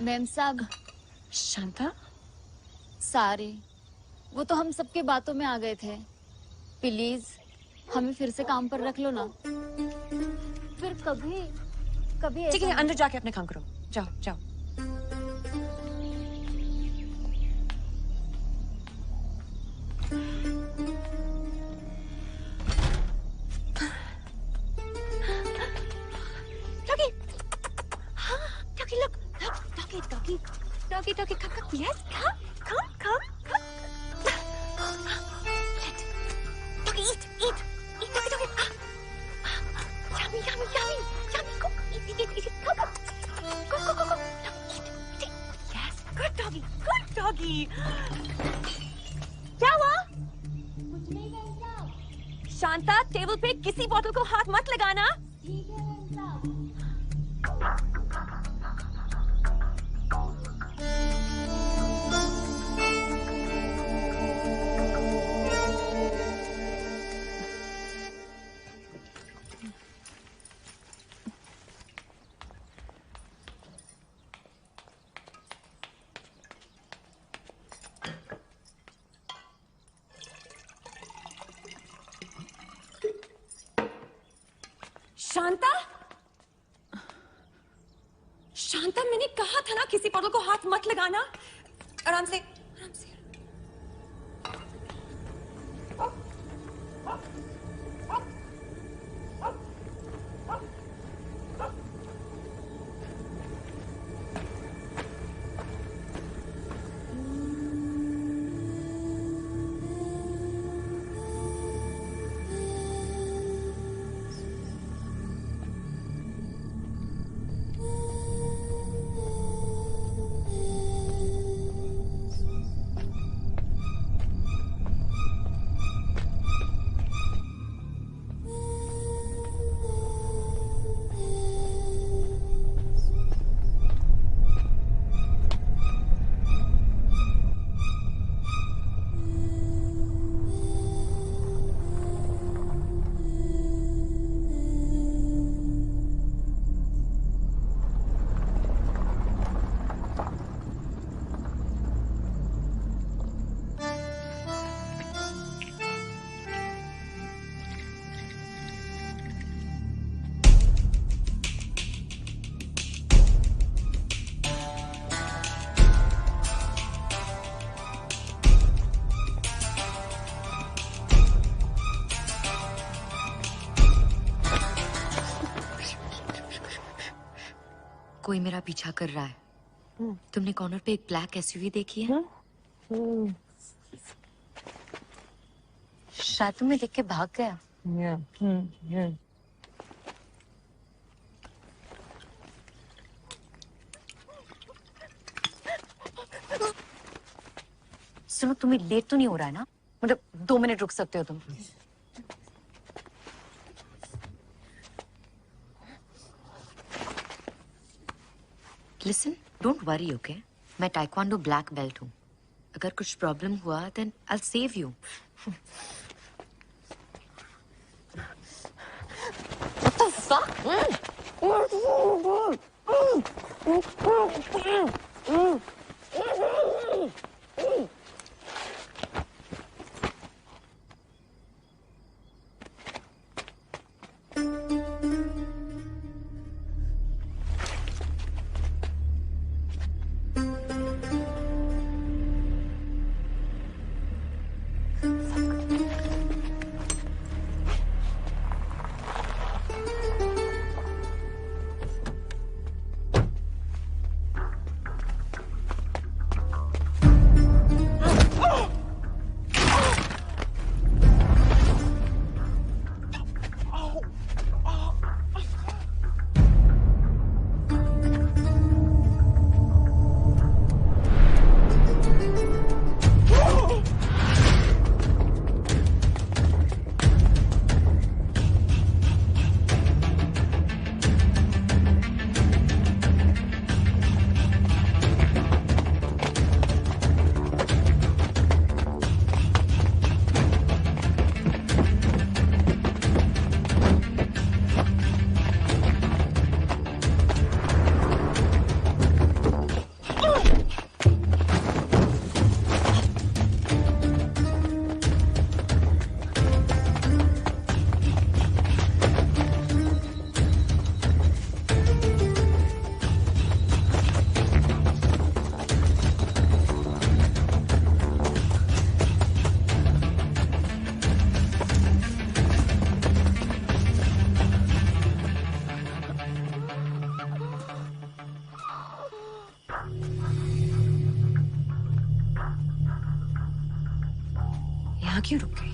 मैम साहब। शांता? सारे वो तो हम सबके बातों में आ गए थे। प्लीज हमें फिर से काम पर रख लो ना। फिर कभी कभी ठीक है, अंदर जाके अपने काम करो। जाओ जाओ। Doggy, Doggy, look, Doggy, Doggy, Doggy, Doggy, come, yes, come. Doggy, eat, Doggy, yummy, go, eat, go, eat, yes, good doggy. क्या हुआ? शांता, टेबल पे किसी बोतल को हाथ मत लगाना। शांता, मैंने कहा था ना किसी बोतल को हाथ मत लगाना। आराम से। कोई मेरा पीछा कर रहा है। तुमने कॉर्नर पे एक ब्लैक एसयूवी देखी है? शायद तुम्हें देख के भाग गया। सुनो, तुम्हें लेट तो नहीं हो रहा है ना? मतलब 2 मिनट रुक सकते हो तुम? Listen, don't worry, okay? मैं टाइक्वांडो ब्लैक बेल्ट हूँ। अगर कुछ प्रॉब्लम हुआ then I will save you. What the fuck? यहाँ क्यों रुक गई?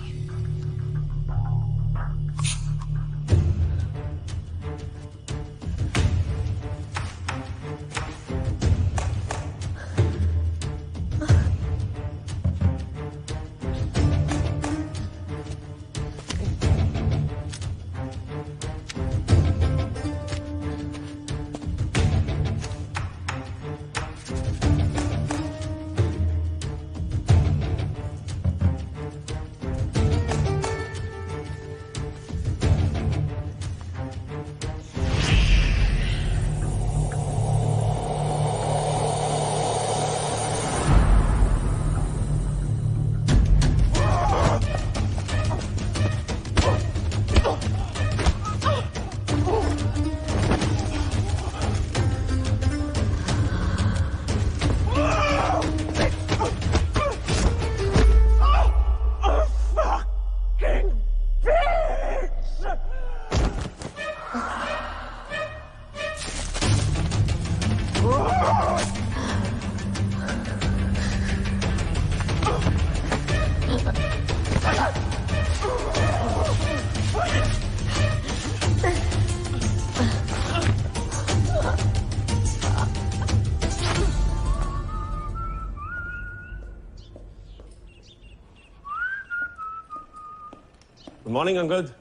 Good morning Angad.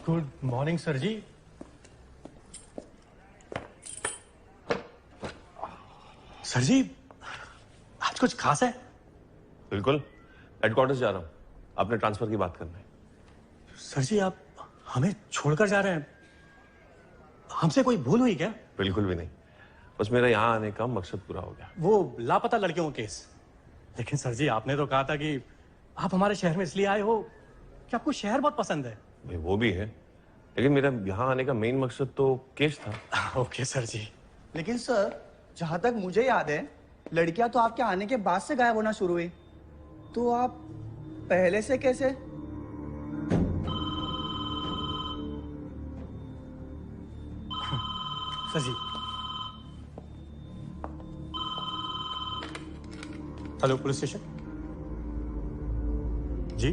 Good morning sir ji. Sir ji, आज कुछ खास है? बिल्कुल, हेडक्वार्टर्स जा रहा हूँ, आपने ट्रांसफर की बात करना है। सर जी, आप हमें छोड़कर जा रहे हैं? हमसे कोई भूल हुई क्या? बिल्कुल भी नहीं, बस मेरा यहाँ आने का मकसद पूरा हो गया। वो लापता लड़कियों का केस। लेकिन सर जी, आपने तो कहा था कि आप हमारे शहर में इसलिए आए हो कि आपको शहर बहुत पसंद है। भाई वो भी है, लेकिन मेरा यहाँ आने का मेन मकसद तो केस था। ओके सर जी। लेकिन सर, जहां तक मुझे याद है, लड़कियां तो आपके आने के बाद से गायब होना शुरू हुई, तो आप पहले से कैसे? सर जी, हेलो पुलिस स्टेशन। जी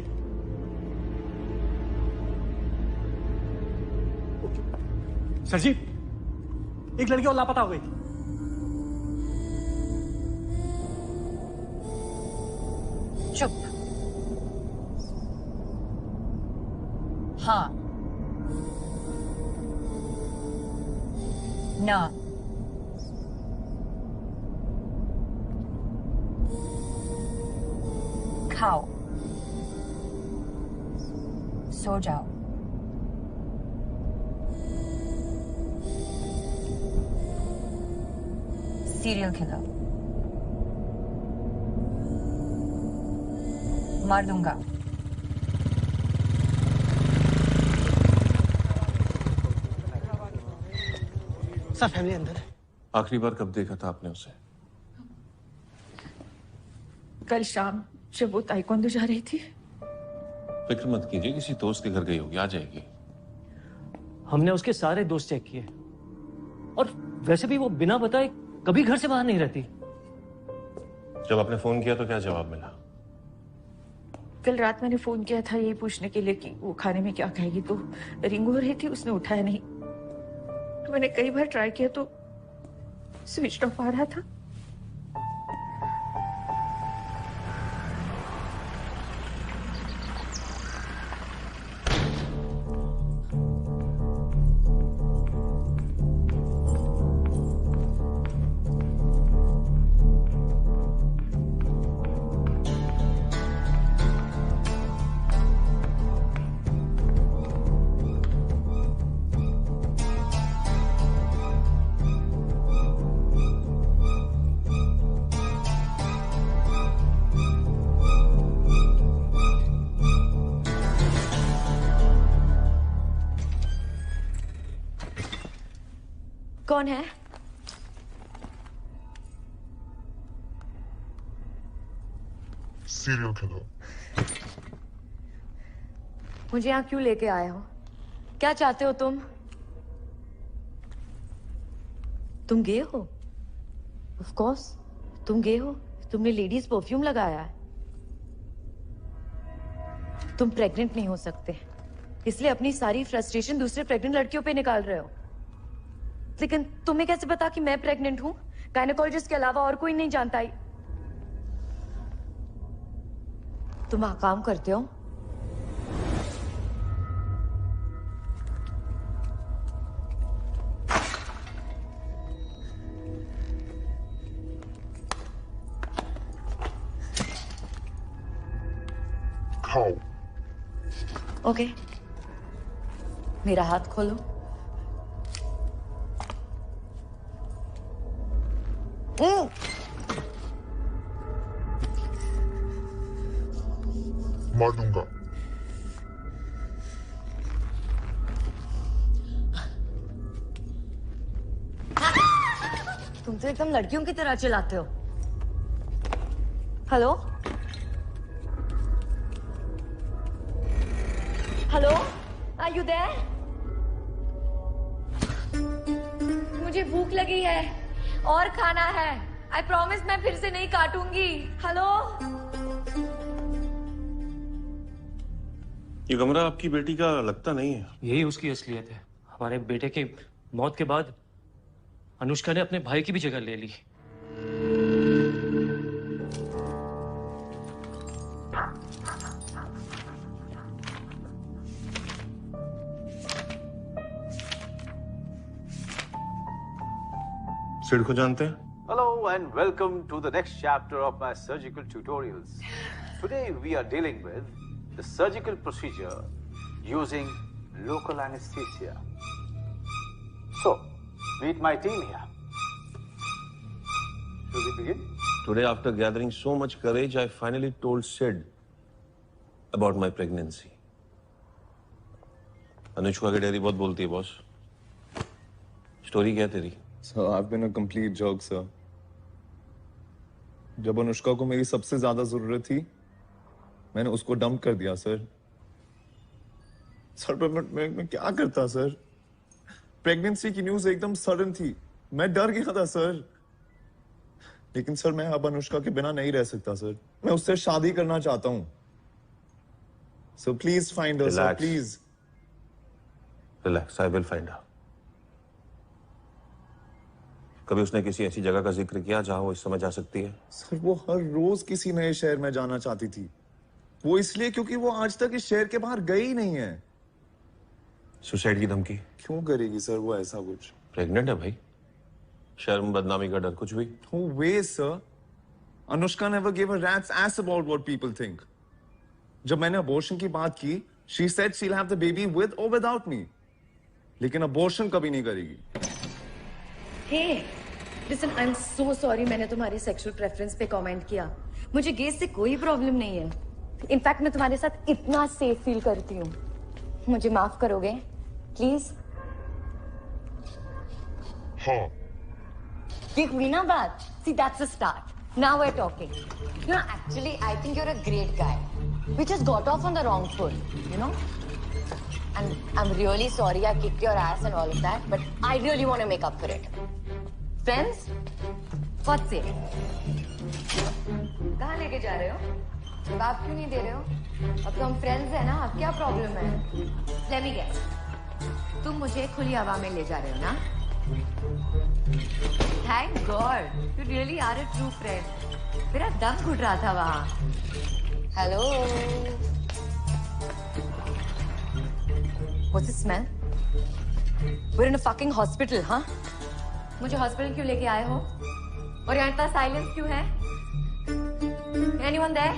सर जी, एक लड़की और लापता हो गई थी। चुप। हाँ ना। खाओ, सो जाओ। सीरियल किलर, मार दूंगा। सर फैमिली अंदर है। आखिरी बार कब देखा था आपने उसे? कल शाम जब वो ताइक्वांडो जा रही थी। फिक्र मत कीजिए, किसी दोस्त के घर गई होगी, आ जाएगी। हमने उसके सारे दोस्त चेक किए और वैसे भी वो बिना बताए कभी घर से बाहर नहीं रहती। जब आपने फोन किया तो क्या जवाब मिला? कल रात मैंने फोन किया था यही पूछने के लिए कि वो खाने में क्या खाएगी, तो रिंग हो रही थी, उसने उठाया नहीं। तो मैंने कई बार ट्राई किया तो स्विच ऑफ आ रहा था। कौन है? Serial killer. मुझे यहाँ क्यों लेके आए हो? क्या चाहते हो तुम? तुम गए हो? ऑफ कोर्स तुम गए हो। तुमने लेडीज परफ्यूम लगाया है। तुम प्रेग्नेंट नहीं हो सकते, इसलिए अपनी सारी फ्रस्ट्रेशन दूसरे प्रेग्नेंट लड़कियों पे निकाल रहे हो। लेकिन तुम्हें कैसे पता कि मैं प्रेग्नेंट हूं? गायनेकोलॉजिस्ट के अलावा और कोई नहीं जानता ही। तुम वहां काम करते हो? खाओ। ओके, मेरा हाथ खोलो। मार दूंगा। तुम तो एकदम लड़कियों की तरह चिल्लाते हो। Hello hello, are you there? मुझे भूख लगी है और खाना है। आई प्रॉमिस मैं फिर से नहीं काटूंगी। हेलो, ये कमरा आपकी बेटी का लगता नहीं है। यही उसकी असलियत है। हमारे बेटे की मौत के बाद अनुष्का ने अपने भाई की भी जगह ले ली। सिड को जानते हैं? Hello and welcome to the next chapter of my surgical tutorials. Today we are dealing with the surgical procedure using local anesthesia. So, meet my team here. Shall we begin? Today, after gathering so much courage, I finally told Sid about my pregnancy. Anushka की डेयरी बहुत बोलती है बॉस। स्टोरी क्या तेरी? Sir, I've been a complete joke, sir. जब अनुष्का को मेरी सबसे ज्यादा जरूरत थी, मैंने उसको डंप कर दिया सर। सर मैं क्या करता सर? प्रेगनेंसी की न्यूज एकदम सडन थी, मैं डर गया था सर। लेकिन सर मैं अब अनुष्का के बिना नहीं रह सकता सर। मैं उससे शादी करना चाहता हूँ। So please find her sir, please. Relax, I will find her. कभी उसने किसी ऐसी जगह का जिक्र किया जहां वो इस समय जा सकती है? सर वो हर रोज किसी नए शहर में जाना चाहती थी। वो इसलिए क्योंकि वो आज तक इस शहर के बाहर गई ही नहीं है। सुसाइड की धमकी क्यों करेगी सर वो ऐसा कुछ? प्रेग्नेंट है भाई, शर्म बदनामी का डर कुछ भी। No way, sir. Anushka never gave a rat's ass about what people think. जब मैंने abortion की बात की, she said she'll have the baby with or without me. लेकिन abortion कभी नहीं करेगी। Hey, listen, I'm so sorry मैंने तुम्हारी sexual preference पे comment किया। मुझे गेस से कोई प्रॉब्लम नहीं है। इनफैक्ट मैं तुम्हारे साथ इतना सेफ फील करती हूँ। मुझे माफ करोगे प्लीज? हाँ। ये हुई ना बात? See, that's a start. Now we're talking. You know, actually, I think you're a great guy. We just got off on the wrong foot, you know? And I'm really sorry I kicked your ass and all of that, but I really want to make up for it. Friends? What's it? कहाँ लेके जा रहे हो? जवाब क्यों नहीं दे रहे हो? अब तो हम फ्रेंड्स हैं ना, अब क्या प्रॉब्लम है? Let me guess. तुम मुझे खुली हवा में ले जा रहे हो ना? Thank God, you really are a true friend. मेरा दम घुट रहा था वहाँ. Hello. What's the smell? We're in a fucking hospital, huh? मुझे हॉस्पिटल क्यों लेके आए हो? और यहाँ इतना साइलेंस क्यों है? Anyone there?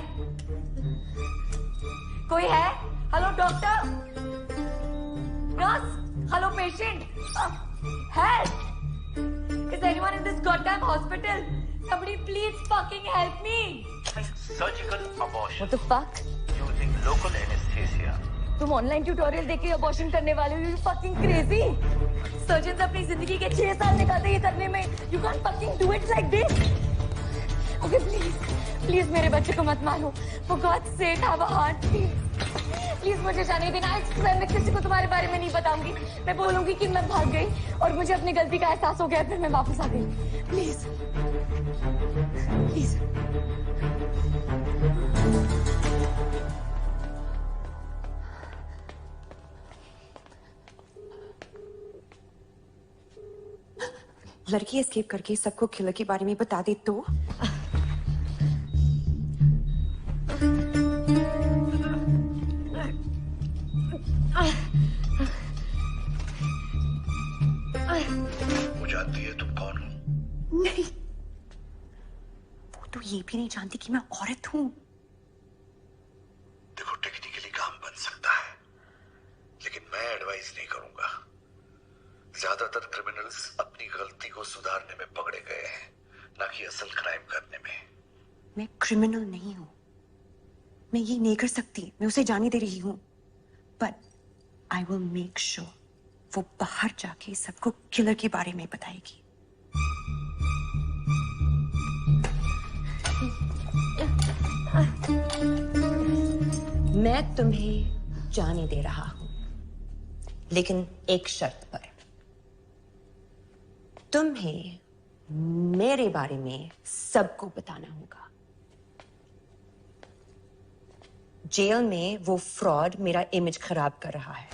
कोई है? Hello doctor? Nurse? Hello patient? Help! Is anyone in this goddamn hospital? Somebody please fucking help me! Surgical abortion. What the fuck? Using local anesthesia. तुम ऑनलाइन ट्यूटोरियल देख के अबॉर्शन करने वाले हो? You fucking crazy? सर्जन अपनी जिंदगी के 6 साल निकालते ये करने में. You can't fucking do it like this. Okay, please मेरे बच्चे को मत मारो. For God's sake, have a heart, please. Please मुझे जाने देना. मैं किसी को तुम्हारे बारे में नहीं बताऊंगी. मैं बोलूंगी कि मैं भाग गई और मुझे अपनी गलती का एहसास हो गया, फिर मैं वापस आ गई. Please. Please. लड़की एस्केप करके सबको किलर के बारे में बता दे तो? वो जानती है तुम कौन हो? नहीं, वो तो ये भी नहीं जानती कि मैं औरत हूँ. देखो, टेक्निकली काम बन सकता है, लेकिन मैं एडवाइस नहीं करूंगा. ज्यादातर क्रिमिनल्स अपनी गलती को सुधारने में पकड़े गए हैं, ना कि असल क्राइम करने में. मैं क्रिमिनल नहीं हूँ. मैं ये नहीं कर सकती. मैं उसे जाने दे रही हूँ. But I will make sure वो बाहर जाके सबको किलर के बारे में बताएगी. मैं तुम्हें जाने दे रहा हूं, लेकिन एक शर्त पर. तुम्हें मेरे बारे में सबको बताना होगा. जेल में वो फ्रॉड मेरा इमेज खराब कर रहा है.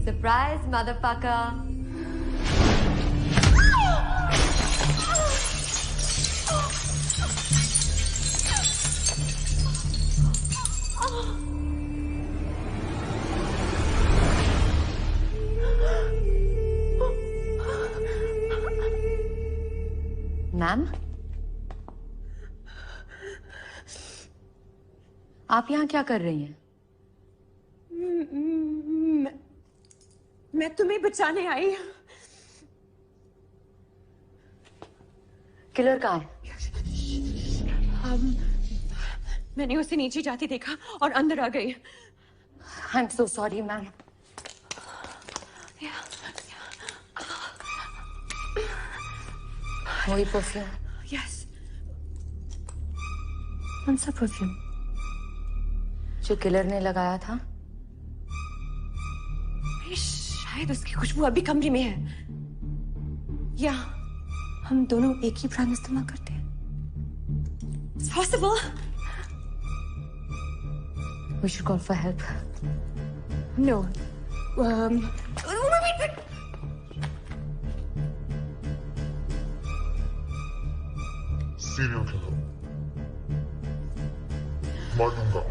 Surprise, motherfucker. मैम, आप यहाँ क्या कर रही हैं? मैं तुम्हें बचाने आई. किलर कहाँ है? मैंने उसे नीचे जाते देखा और अंदर आ गई. I'm so sorry, ma'am. वही परफ्यूम। यस, कौन सा परफ्यूम? जो किलर ने लगाया था। शायद उसकी खुशबू अभी कमरे में है, या हम दोनों एक ही ब्रांड इस्तेमाल करते हैं। It's possible. We should call for help. No. Wait. Serial killer. मारूंगा।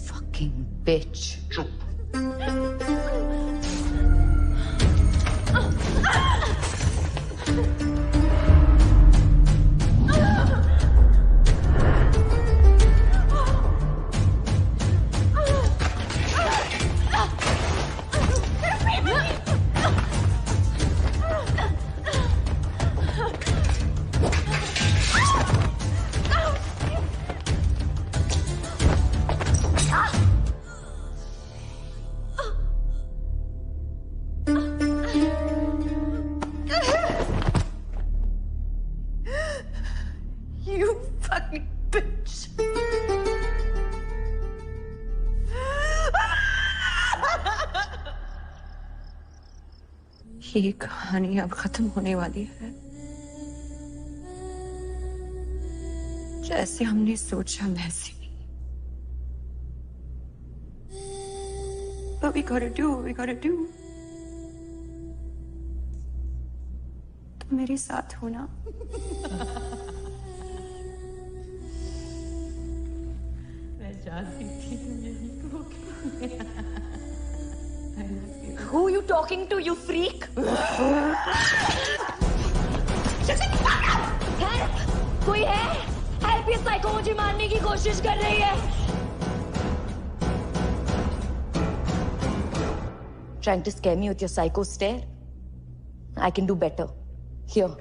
Fucking bitch. चुप। You fucking bitch. ये कहानी अब खत्म होने वाली है, जैसे हमने सोचा वैसे नहीं। But we gotta do what we gotta do. तुम मेरे साथ हो ना? मैं जानती थी यही कहोगे। Who are you talking to, you freak? Help! कोई है? Help! ये साइको मुझे मारने की कोशिश कर रही है। Trying to scare me with your psycho stare? I can do better. Here.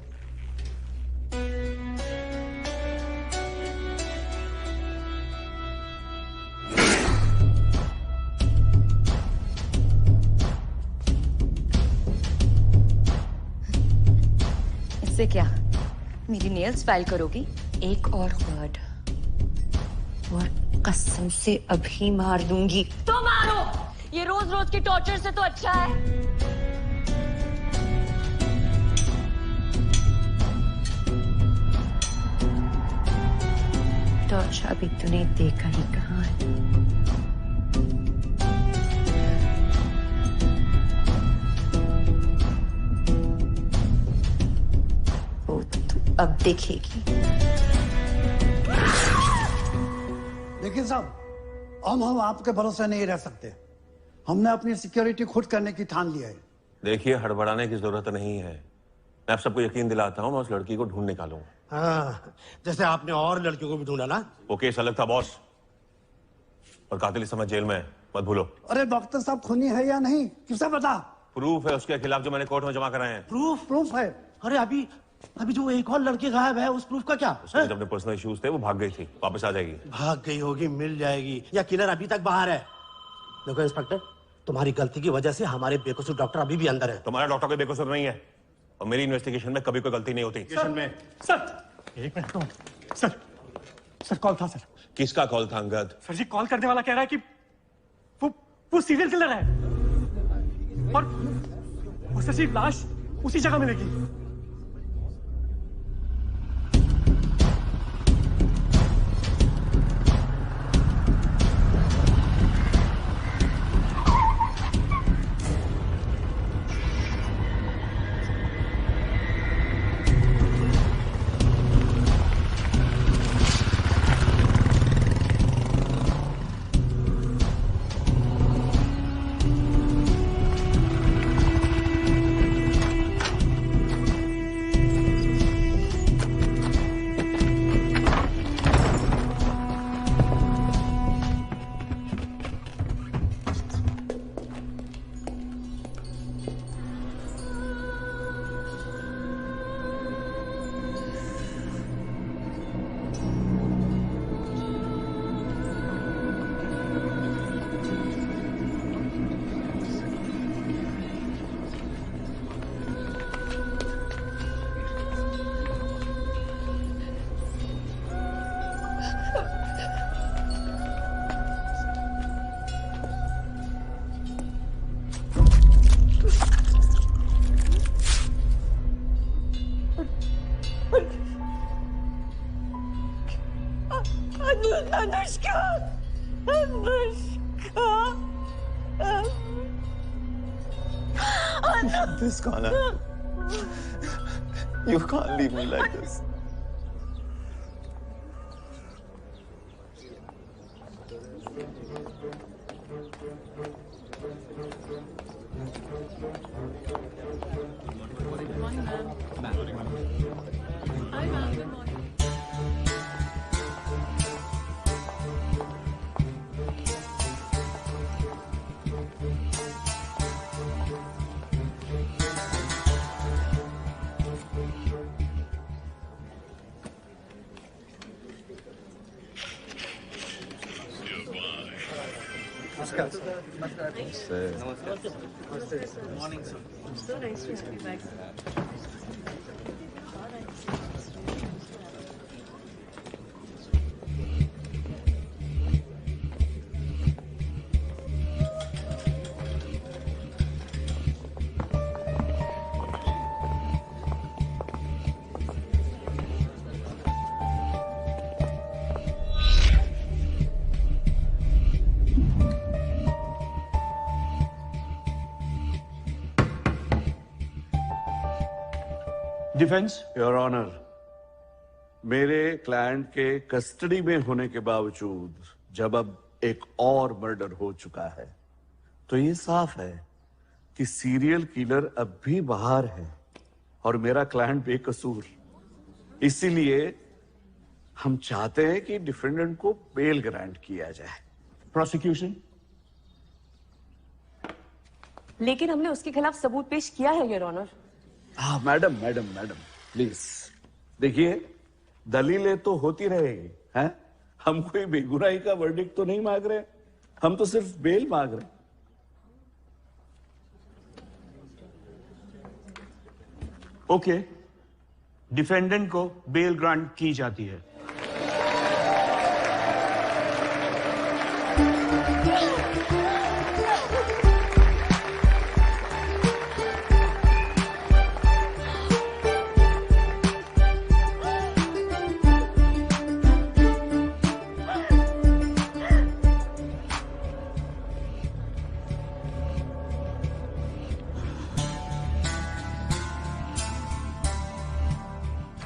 इससे क्या? मेरी नेल्स फाइल करोगी? एक और वर्ड और कसम से अभी मार दूंगी। तो मारो! ये रोज रोज के टॉर्चर से तो अच्छा है। टॉर्च अभी तूने देखा ही कहाँ है? वो तो तू अब देखेगी। लेकिन साहब, हम आपके भरोसे नहीं रह सकते। हमने अपनी सिक्योरिटी खुद करने की ठान लिया है। देखिए, हड़बड़ाने की जरूरत नहीं है। मैं आप सबको यकीन दिलाता हूँ, मैं उस लड़की को ढूंढ निकालूंगा। हाँ, जैसे आपने और लड़कियों को भी ढूंढा ना। वो केस अलग था बॉस, और कातिल इस समय जेल में है, मत भूलो। अरे डॉक्टर साहब खूनी है या नहीं, किसे पता? प्रूफ है उसके खिलाफ जो मैंने कोर्ट में जमा कराए हैं। प्रूफ है। अरे अभी जो एक और लड़की गायब है, उस प्रूफ का क्या? उसके जब अपने पर्सनल इश्यूज थे, वो भाग गई थी, वापस आ जाएगी। भाग गई होगी, मिल जाएगी, या किलर अभी तक बाहर है। देखो इंस्पेक्टर, तुम्हारी गलती की वजह से हमारे बेकसूर डॉक्टर अभी भी अंदर है। तुम्हारा डॉक्टर कोई बेकसूर नहीं है, और मेरी इन्वेस्टिगेशन में कभी कोई गलती नहीं होती। सर एक मिनट तो। सर कॉल था सर। किसका कॉल था अंगद? सर जी, कॉल करने वाला कह रहा है कि वो सीरियल किलर है, और सर जी लाश उसी जगह मिलेगी। Anushka, Anushka, This can't happen. You can't leave me like this. Morning, sir. So nice to have you back, sir. Defence your honour, मेरे क्लाइंट के कस्टडी में होने के बावजूद जब अब एक और मर्डर हो चुका है तो ये साफ है कि सीरियल किलर अब भी बाहर है और मेरा क्लाइंट बेकसूर। इसीलिए हम चाहते हैं कि डिफेंडेंट को बेल ग्रांट किया जाए। प्रोसिक्यूशन? लेकिन हमने उसके खिलाफ सबूत पेश किया है योर ऑनर। हाँ मैडम मैडम मैडम प्लीज देखिए, दलीलें तो होती रहेगी हैं। हम कोई बेगुनाही का वर्डिक्ट तो नहीं मांग रहे, हम तो सिर्फ बेल मांग रहे। ओके, डिफेंडेंट को बेल ग्रांट की जाती है।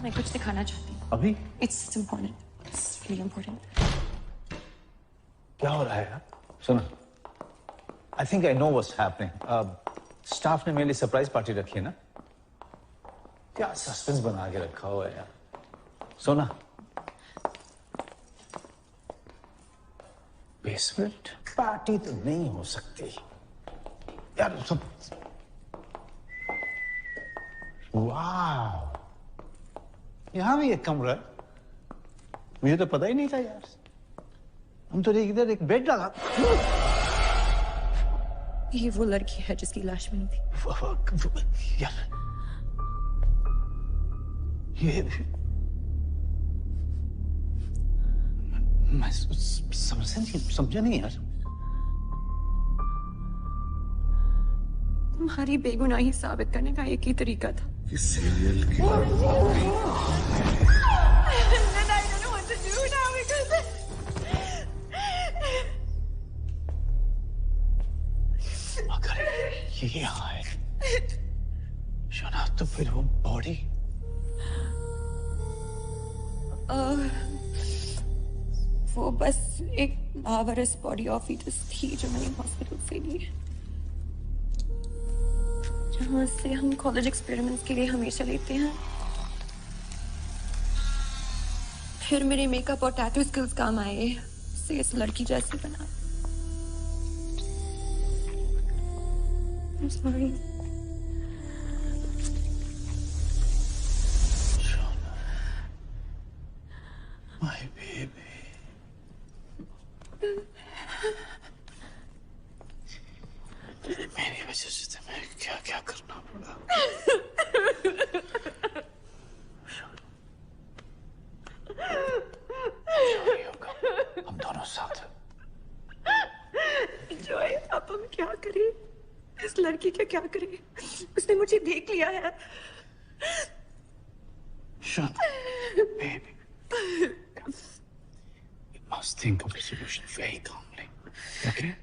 मैं कुछ दिखाना चाहती हूँ। अभी? It's important. It's really important. क्या हो रहा है? सुनो, I think I know what's happening. Staff ने मेरे लिए सरप्राइज पार्टी रखी है ना? क्या सस्पेंस बना के रखा हुआ है यार। सोना, बेसमेंट पार्टी तो नहीं हो सकती यार। सब वाह, यहां भी एक कमरा है, मुझे तो पता ही नहीं था यार। हम तो इधर एक बेड लगा। ये वो लड़की है जिसकी लाश मिली थी। यार ये मैं समझा नहीं यार। तुम्हारी बेगुनाही साबित करने का एक ही तरीका था। सीरियल अगर ये यहाँ है शोना, तो फिर वो बॉडी वो बस एक लावारिस बॉडी ऑफ फीटस थी जो मैंने हॉस्पिटल से ली, जहाँ से हम कॉलेज एक्सपेरिमेंट्स के लिए हमेशा लेते हैं। फिर मेरे मेकअप और टैटू स्किल्स काम आए, इसे इस लड़की जैसी बना। I'm sorry. My baby. मेरी वजह से तुम्हें क्या क्या करना पड़ा। हम दोनों साथ। जॉय, अब हम क्या करें? इस लड़की का क्या करें? उसने मुझे देख लिया है। Shut up, baby. Must think of the solution very calmly. Okay?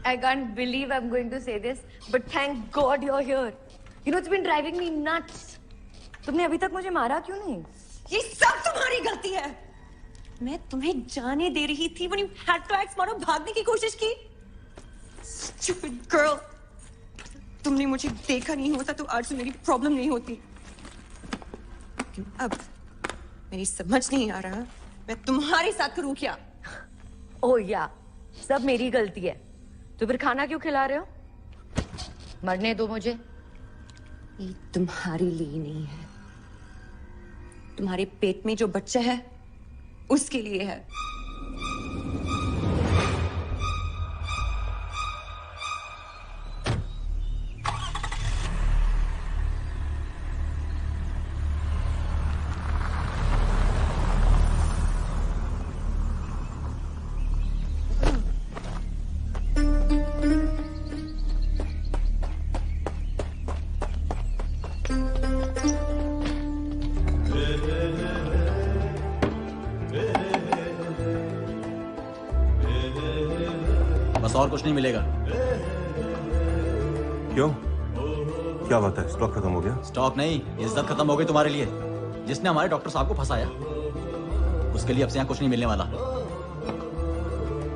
I can't believe I'm going to say this, but thank God you're here. You know, it's been driving me nuts. तुमने अभी तक मुझे मारा क्यों नहीं? ये सब तुम्हारी गलती है। मैं तुम्हें जाने दे रही थी when you had to act मारो भागने की कोशिश की। Stupid girl. तुमने मुझे देखा नहीं होता तो आज से मेरी प्रॉब्लम नहीं होती। अब मेरी समझ नहीं आ रहा मैं तुम्हारे साथ करूं क्या? ओह या, सब मेरी गलती है। तो फिर खाना क्यों खिला रहे हो? मरने दो मुझे। ये तुम्हारे लिए नहीं है, तुम्हारे पेट में जो बच्चा है उसके लिए है। बस और कुछ नहीं मिलेगा। क्यों? क्या बात है? स्टॉक खत्म हो गया? स्टॉक नहीं, इज्जत खत्म हो गई तुम्हारे लिए। जिसने हमारे डॉक्टर साहब को फंसाया उसके लिए अब से यहाँ कुछ नहीं मिलने वाला।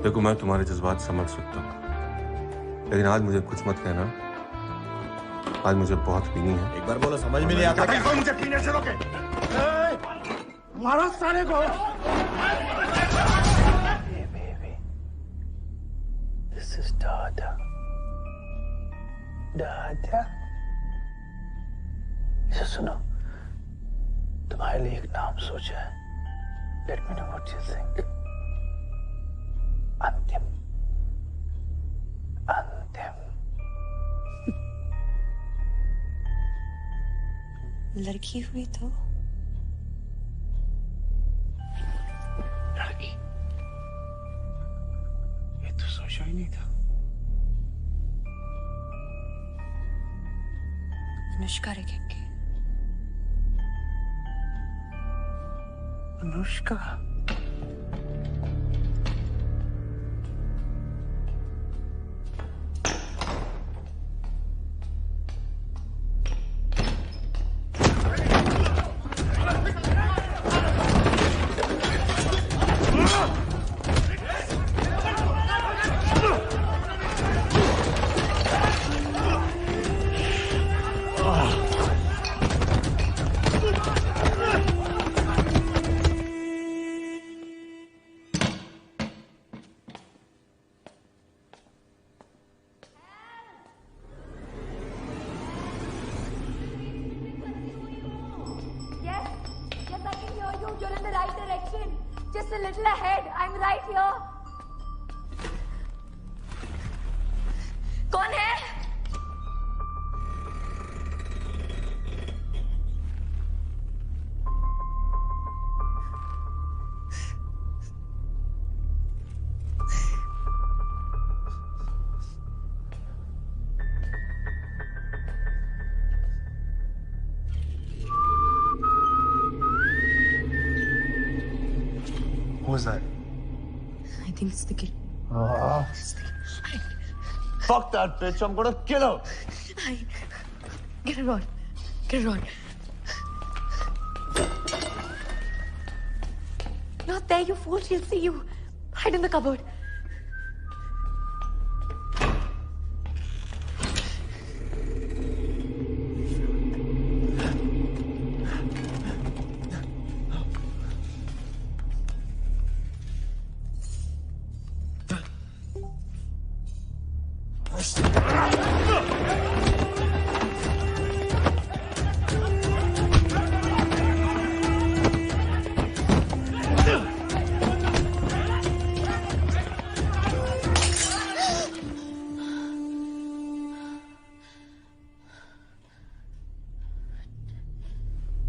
देखो, मैं तुम्हारे जज्बात समझ सकता हूँ, लेकिन आज मुझे कुछ मत कहना। आज मुझे बहुत पीनी है। एक बार बोलो, समझ में नहीं आता क्या? मुझे पीने से रोके। मारो साले को। This is Dada. Dada. इसे सुनो, तुम्हारे लिए एक नाम सोचा है। Let me know what you think. अंतिम। अंतिम। लड़की हुई तो लड़की? ये तो सोचा ही नहीं था। अनुष्का रखेंगे। Anushka? You're in the right direction. Just a little ahead. I'm right here. कौन है? Who was that? I think it's the kid. Fuck that bitch! I'm gonna kill her. Get it on. Get it on. Not there, you fool. She'll see you. Hide in the cupboard.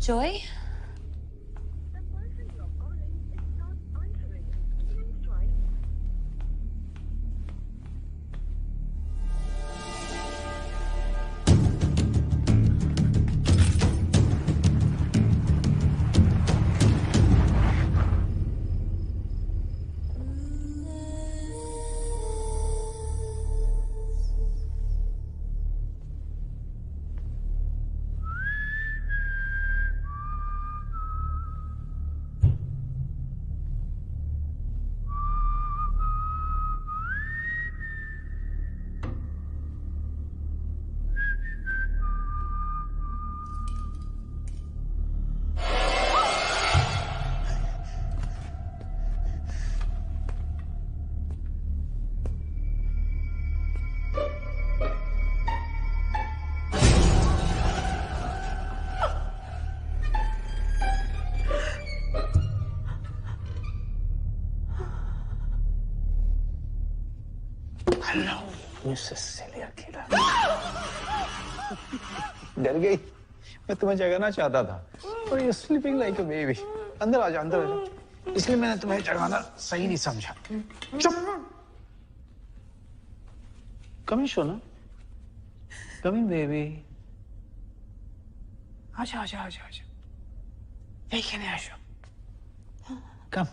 Joy? मुझसे सिली अकेला। डर गई? मैं तुम्हें जगाना चाहता था। और you sleeping like a baby. अंदर आ जा, अंदर आ जा। इसलिए मैंने तुम्हें जगाना सही नहीं समझा। चुप। कम इन सोना। कम इन बेबी। आजा आजा आजा आजा। यही कहने आजा। कम।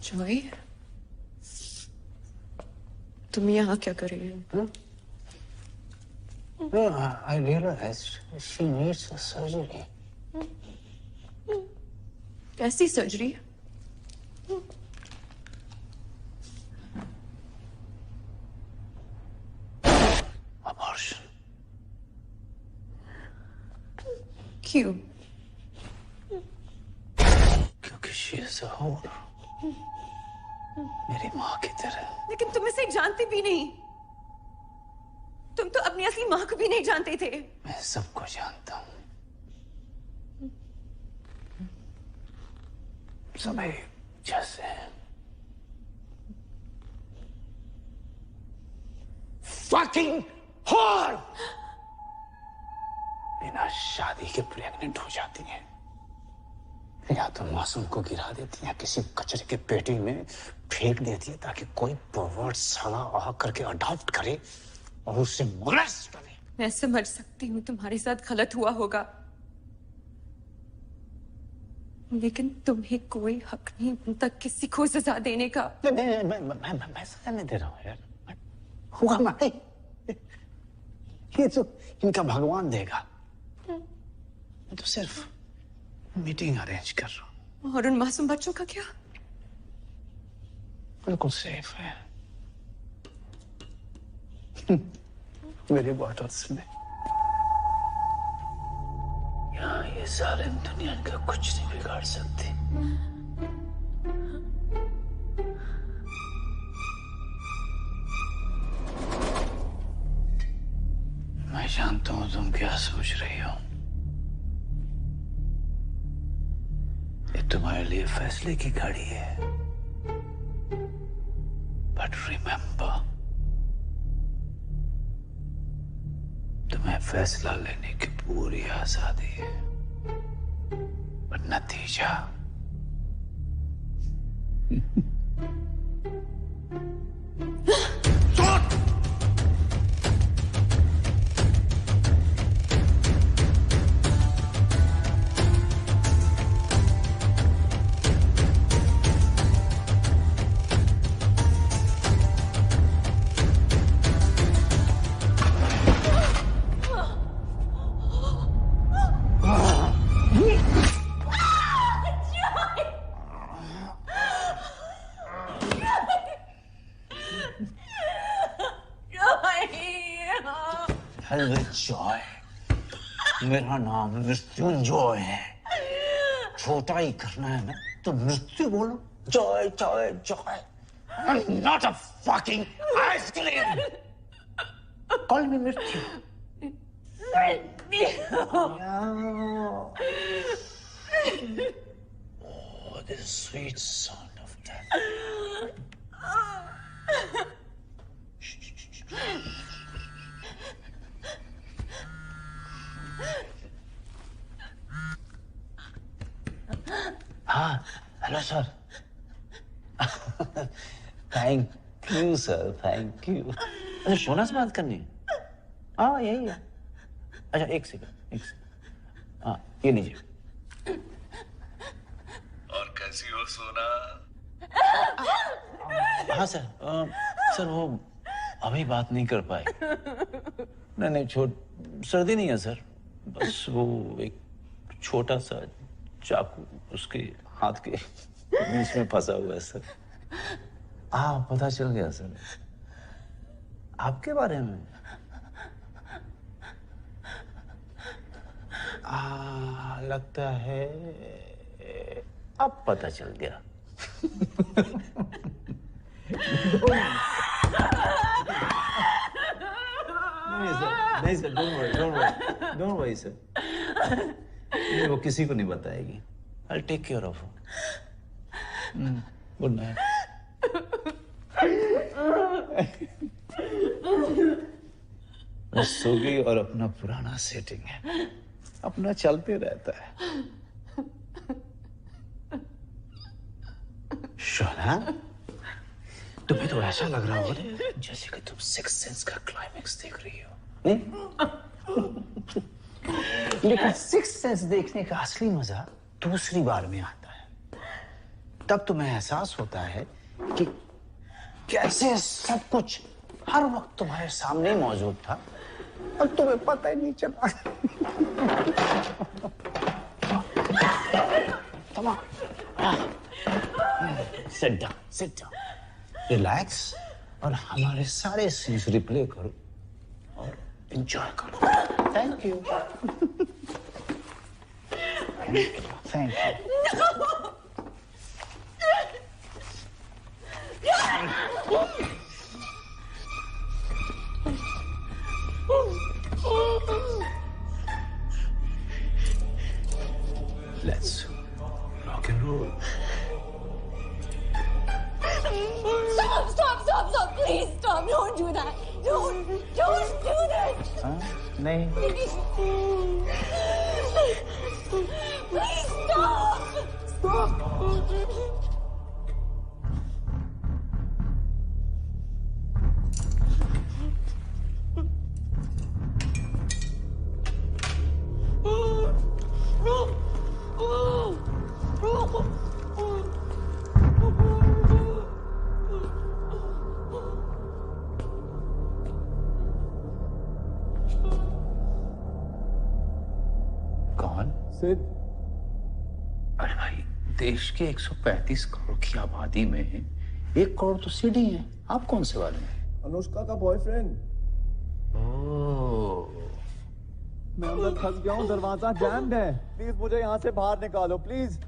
जॉय, तुम यहाँ क्या कर रही हो? I realized she needs a surgery. कैसी सर्जरी? Abortion. क्यों? क्योंकि she is a whore. मेरी माँ की तरह। लेकिन तुम इसे जानती भी नहीं। तुम तो अपनी असली माँ को भी नहीं जानते थे। मैं सबको जानता हूँ। सभी जैसे हैं। Fucking whore! बिना शादी के प्रेग्नेंट हो जाती हैं। या तो मासूम को गिरा देती है, किसी कचरे के पेटी में फेंक देती है ताकि कोई परवर्ट साला आ करके अडॉप्ट करे और उसे मोलेस्ट करे। मैं समझ सकती हूँ तुम्हारे साथ गलत हुआ होगा, लेकिन तुम्हें कोई हक नहीं बनता किसी को सजा देने का। मैं सजा नहीं दे रहा हूँ यार। हुआ नहीं, ये तो इनका भगवान देगा। मैं तो सिर्फ मीटिंग अरेंज कर रहा हूँ। और उन मासूम बच्चों का क्या? बिल्कुल सेफ है मेरे बॉटल्स में। यहाँ ये जालिम दुनिया का कुछ नहीं बिगाड़ सकती। मैं जानता हूँ तुम क्या सोच रही हो। ये तुम्हारे लिए फैसले की घड़ी है। बट रिमेंबर, तुम्हें फैसला लेने की पूरी आजादी है, पर नतीजा जॉय। मेरा नाम मृत्युंजय है। छोटा ही करना है ना तो मृत्यु बोलो। Joy Joy Joy. I'm not a fucking ice cream. Call me मृत्यु। Oh, the sweet sound of death. हाँ, hello sir. Thank you sir, thank you. अच्छा, सोना से बात करनी है? हाँ, यही है। अच्छा, एक सेकंड। हाँ, ये लीजिए। और कैसी हो सोना? हाँ सर, सर वो अभी बात नहीं कर पाए। नहीं, सर्दी नहीं है सर। बस वो एक छोटा सा चाकू उसके हाथ के बीच में फंसा हुआ है सर। हाँ, पता चल गया सर आपके बारे में। लगता है अब पता चल गया। नहीं सर, डोंट वरी सर। वो किसी को नहीं बताएगी। I'll take care of her. Good night. सो गई और अपना पुराना सेटिंग है, अपना चलते रहता है। शोना, तुम्हें तो ऐसा लग रहा होगा जैसे कि तुम सिक्स सेंस का क्लाइमेक्स देख रही हो, नहीं? लेकिन सिक्स सेंस देखने का असली मजा दूसरी बार में आता है। तब तुम्हें एहसास होता है कि कैसे सब कुछ हर वक्त तुम्हारे सामने मौजूद था और तुम्हें पता ही नहीं चला। Sit down, रिलैक्स और हमारे सारे सीन्स रिप्ले करो और एंजॉय करो। Thank you. Thank you. Let's rock and roll. Stop, please stop, don't do that. Don't do that. नहीं। Please stop. कौन? सिद्ध। अरे भाई, देश के 135 करोड़ की आबादी में 1 करोड़ तो सिड ही है। आप कौन से वाले हैं? अनुष्का का बॉयफ्रेंड। मैं अंदर फंस गया हूँ, दरवाजा जैम्ड है। प्लीज मुझे यहाँ से बाहर निकालो, प्लीज।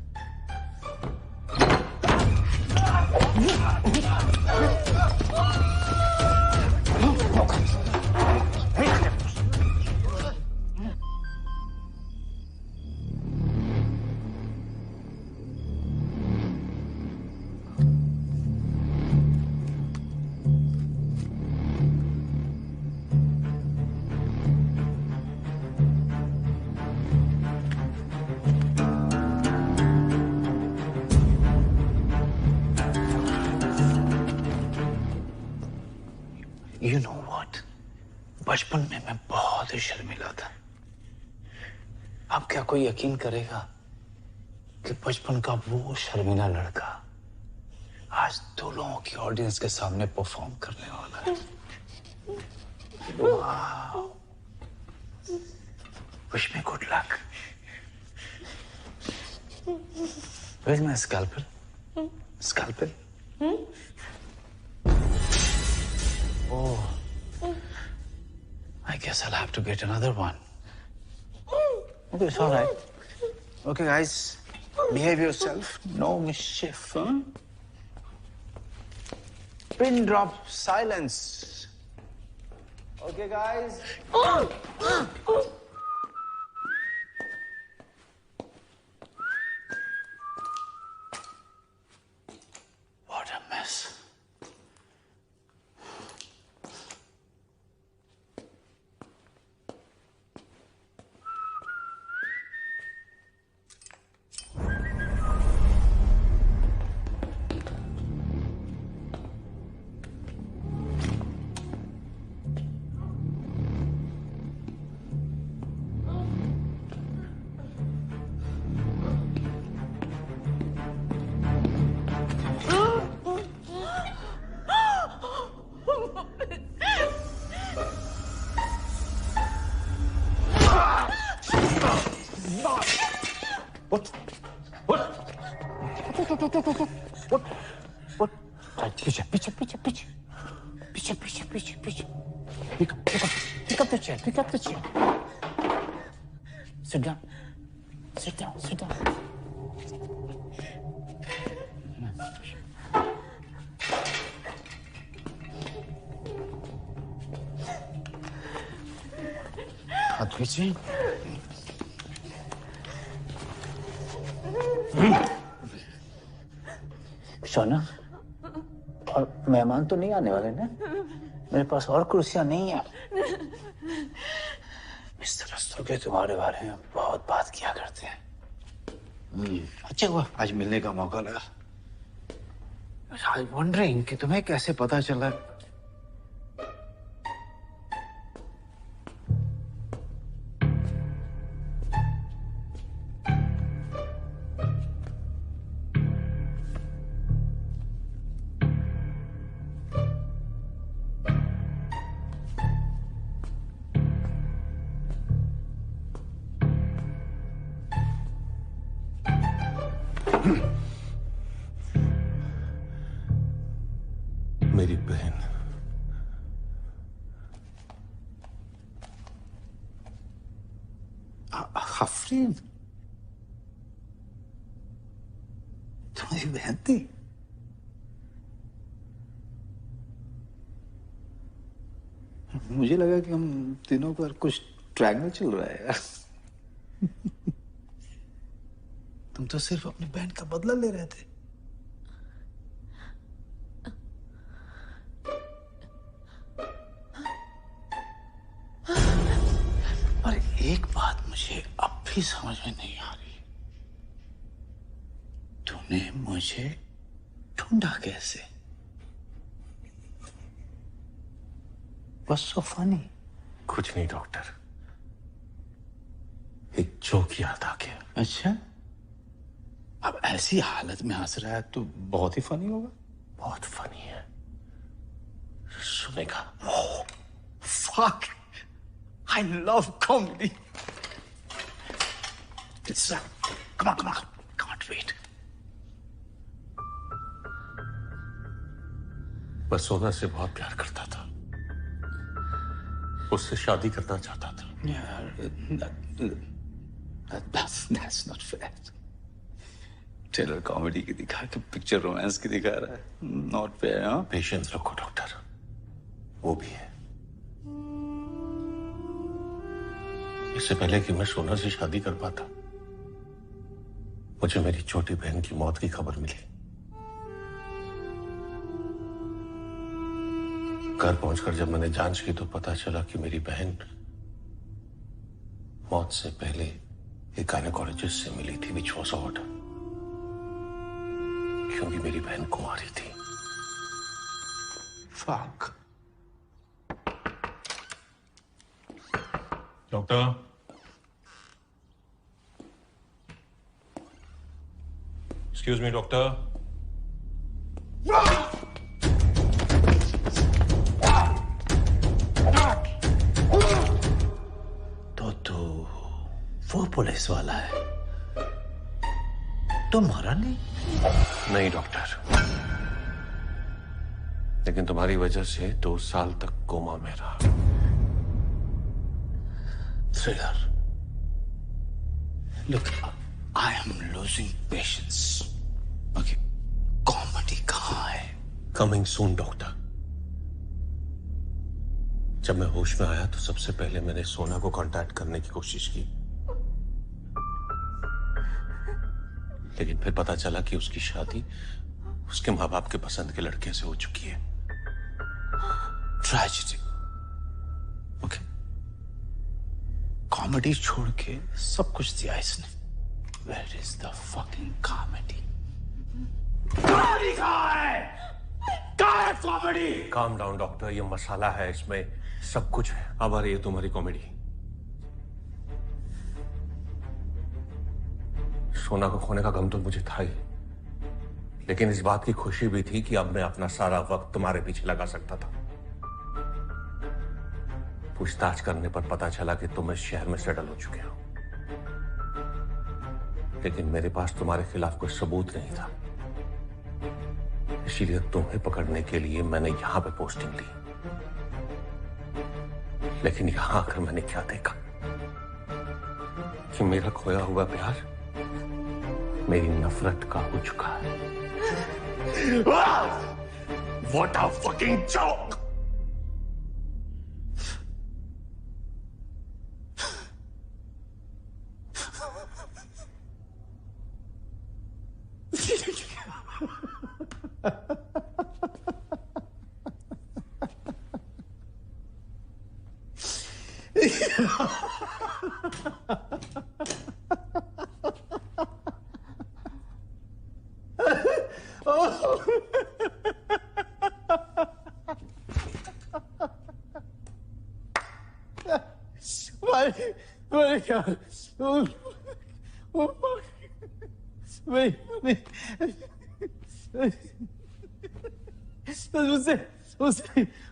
You know what? बचपन में मैं बहुत ही शर्मिला था। अब क्या कोई यकीन करेगा कि बचपन का वो शर्मिला लड़का आज 2 लोगों की ऑडियंस के सामने परफॉर्म करने वाला है। वाह! Wish me good luck. Where's my scalpel? Scalpel? Oh, I guess I'll have to get another one. Okay, it's all right. Okay, guys, behave yourself. No mischief, huh? Pin drop silence. Okay, guys. What a mess. What? Picture. Pick up the chair. Sit down. हाथ खींचिए। सोना, और मेहमान तो नहीं आने वाले ना? मेरे पास और कुर्सियां नहीं है। मिस्टर रस्तोगी तुम्हारे बारे में बहुत बात किया करते हैं। अच्छा हुआ आज मिलने का मौका लगा। आई वंडरिंग कि तुम्हें कैसे पता चला। मेरी बहन आफरीन तुम्हारी बहन थी? मुझे लगा कि हम तीनों पर कुछ ट्रायंगल चल रहा है यार। तुम तो सिर्फ अपनी बहन का बदला ले रहे थे। और एक बात मुझे अब भी समझ में नहीं आ रही, तूने मुझे ढूंढा कैसे? What's so funny? कुछ नहीं डॉक्टर, एक जोक याद आ गया। अच्छा, अब ऐसी हालत में हंस रहा है तो बहुत ही फनी होगा। बहुत फनी है, सुनेगा? Oh, fuck! I love comedy. It's come on, can't wait. मैं सोना से बहुत प्यार करता था, उससे शादी करना चाहता था। That's not fair. Trailer comedy की दिखा के पिक्चर रोमांस की दिखा रहा है। Not fair. हाँ, पेशेंस रखो डॉक्टर, वो भी है। इससे पहले कि मैं सोना से शादी कर पाता, मुझे मेरी छोटी बहन की मौत की खबर मिली। घर पहुंचकर जब मैंने जांच की तो पता चला कि मेरी बहन मौत से पहले एक गायनेकोलॉजिस्ट से मिली थी, विच वाज ऑड, क्योंकि मेरी बहन कुंवारी थी। Fuck. Doctor, excuse me doctor. तो वो पुलिस वाला है, तो मरा नहीं? नहीं डॉक्टर, लेकिन तुम्हारी वजह से 2 साल तक कोमा में रहा। Thriller, look, I am losing patience. Okay, comedy कहाँ है? Coming soon doctor. जब मैं होश में आया तो सबसे पहले मैंने सोना को कांटेक्ट करने की कोशिश की, लेकिन फिर पता चला कि उसकी शादी उसके माँ बाप के पसंद के लड़के से हो चुकी है। ट्रेजेडी। ओके, कॉमेडी छोड़ के सब कुछ दिया इसने। Where is the fucking comedy? Comedy कहाँ है? कहाँ है कॉमेडी? काम डाउन डॉक्टर, ये मसाला है, इसमें सब कुछ है। अब आ रही है तुम्हारी कॉमेडी। सोना को खोने का गम तो मुझे था ही, लेकिन इस बात की खुशी भी थी कि अब मैं अपना सारा वक्त तुम्हारे पीछे लगा सकता था। पूछताछ करने पर पता चला कि तुम इस शहर में सेटल हो चुके हो, लेकिन मेरे पास तुम्हारे खिलाफ कोई सबूत नहीं था। इसीलिए तुम्हें पकड़ने के लिए मैंने यहां पे पोस्टिंग ली। लेकिन यहां आकर मैंने क्या देखा कि मेरा खोया हुआ प्यार मेरी नफरत का हो चुका है। What a fucking joke!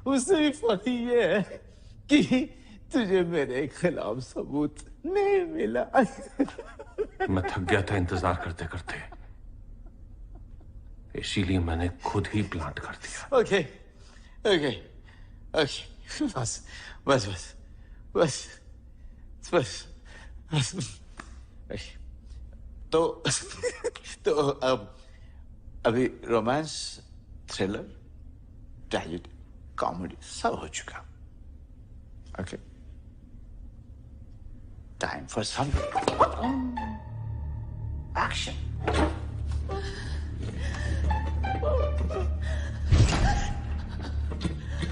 उससे भी फनी ये है कि तुझे मेरे खिलाफ सबूत नहीं मिला। मैं थक गया था इंतजार करते करते, इसीलिए मैंने खुद ही प्लांट कर दिया। ओके ओके ओके, बस बस बस बस बस बस। तो अब अभी रोमांस, थ्रिलर, ट्रेजेडी, कॉमेडी सब हो चुका। Okay, time for some action.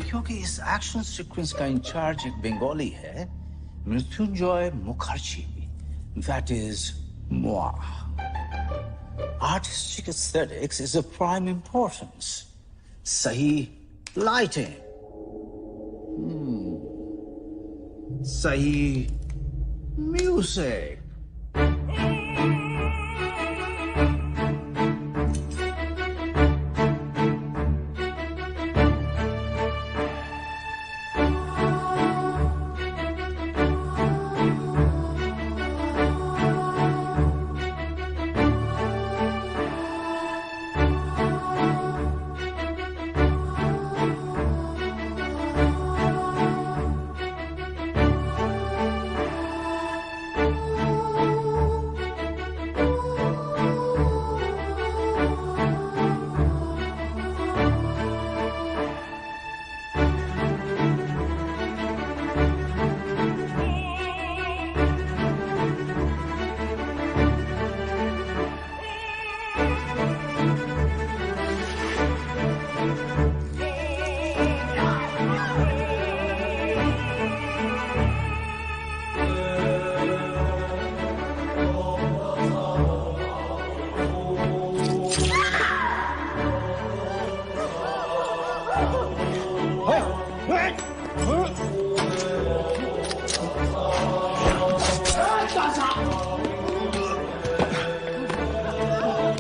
क्योंकि इस एक्शन सीक्वेंस का इंचार्ज एक बंगाली है, Mrityunjay Mukherjee, that is moi. Artistic aesthetics is of prime importance. सही lighting, सही music.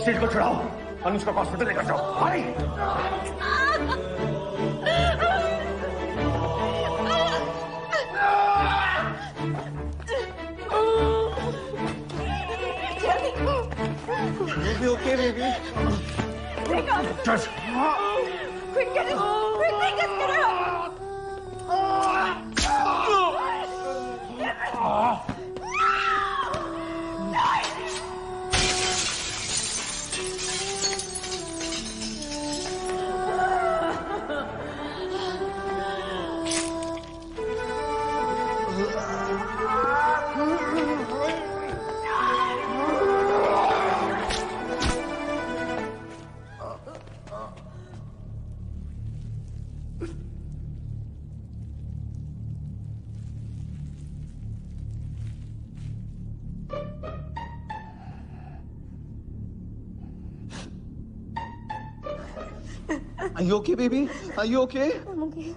सीट को छुड़ाओ, अनुष्का को हॉस्पिटल लेकर जाओ। भाई Okay, baby. Just Quick, get it! Quickly, just get her out! Are you okay, baby? Are you okay? I'm okay.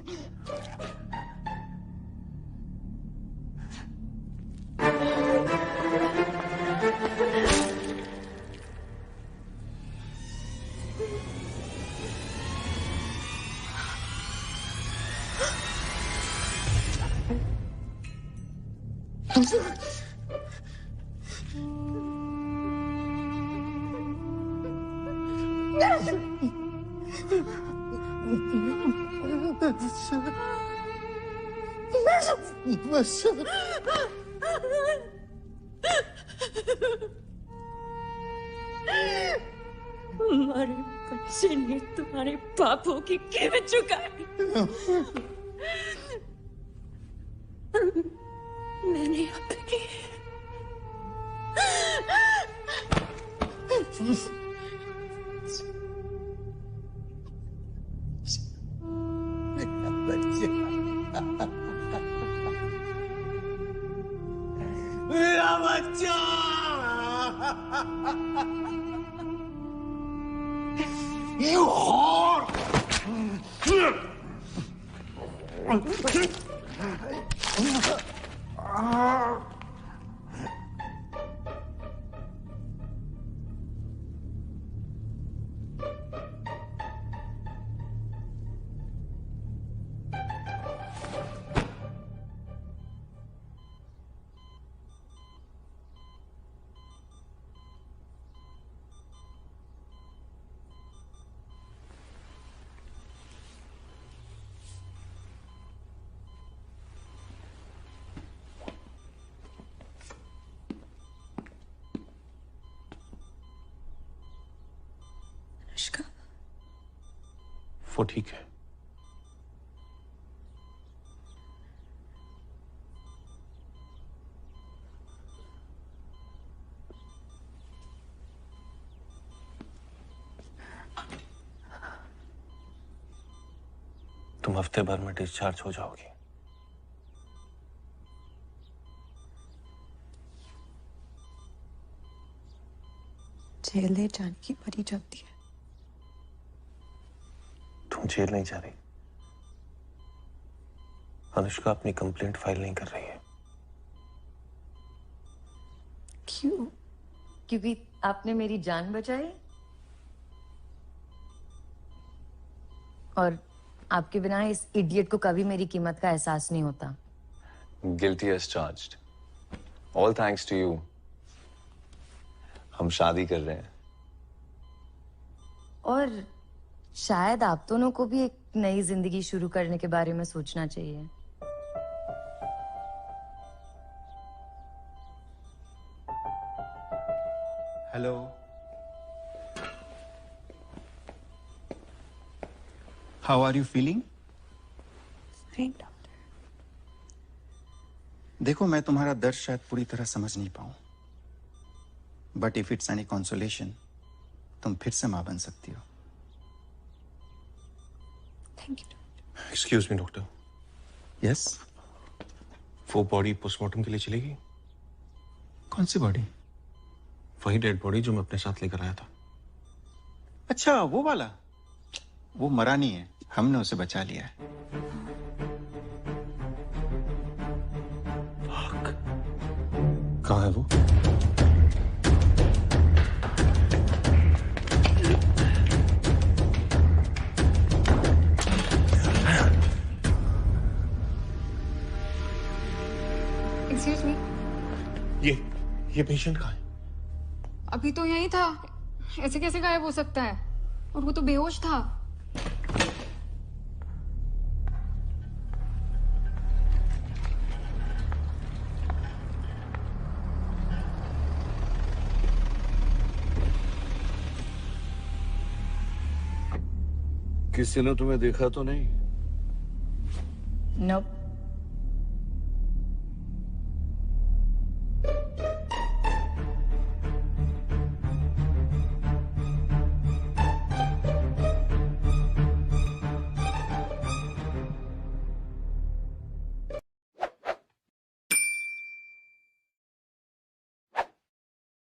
हमारे बच्चे ने तुम्हारे पापों की कीमत चुकाई। मैंने अपनी बच्चा। You whore! अनुष्का, वो ठीक है। तुम हफ्ते भर में डिस्चार्ज हो जाओगी। जेल ले जाने की बड़ी जल्दी है। तुम जेल नहीं जा रही। अनुष्का अपनी कंप्लेंट फाइल नहीं कर रही है। क्यों? क्योंकि आपने मेरी जान बचाई और आपके बिना इस इडियट को कभी मेरी कीमत का एहसास नहीं होता। Guilty as charged. All thanks to you. हम शादी कर रहे हैं। और शायद आप दोनों को भी एक नई जिंदगी शुरू करने के बारे में सोचना चाहिए। Hello. How are you feeling? देखो, मैं तुम्हारा दर्द शायद पूरी तरह समझ नहीं पाऊं, but if it's any consolation, तुम फिर से मां बन सकती हो। Thank you. Excuse me doctor. Yes. वो बॉडी पोस्टमार्टम के लिए चलेगी? कौन सी बॉडी? वही डेड बॉडी जो मैं अपने साथ लेकर आया था। अच्छा, वो वाला। वो मरा नहीं है, हमने उसे बचा लिया है। कहाँ है वो? एक्सक्यूज मी, ये पेशेंट कहाँ है? अभी तो यही था। ऐसे कैसे गायब हो सकता है? और वो तो बेहोश था। किसी ने तुम्हें देखा तो नहीं? Nope.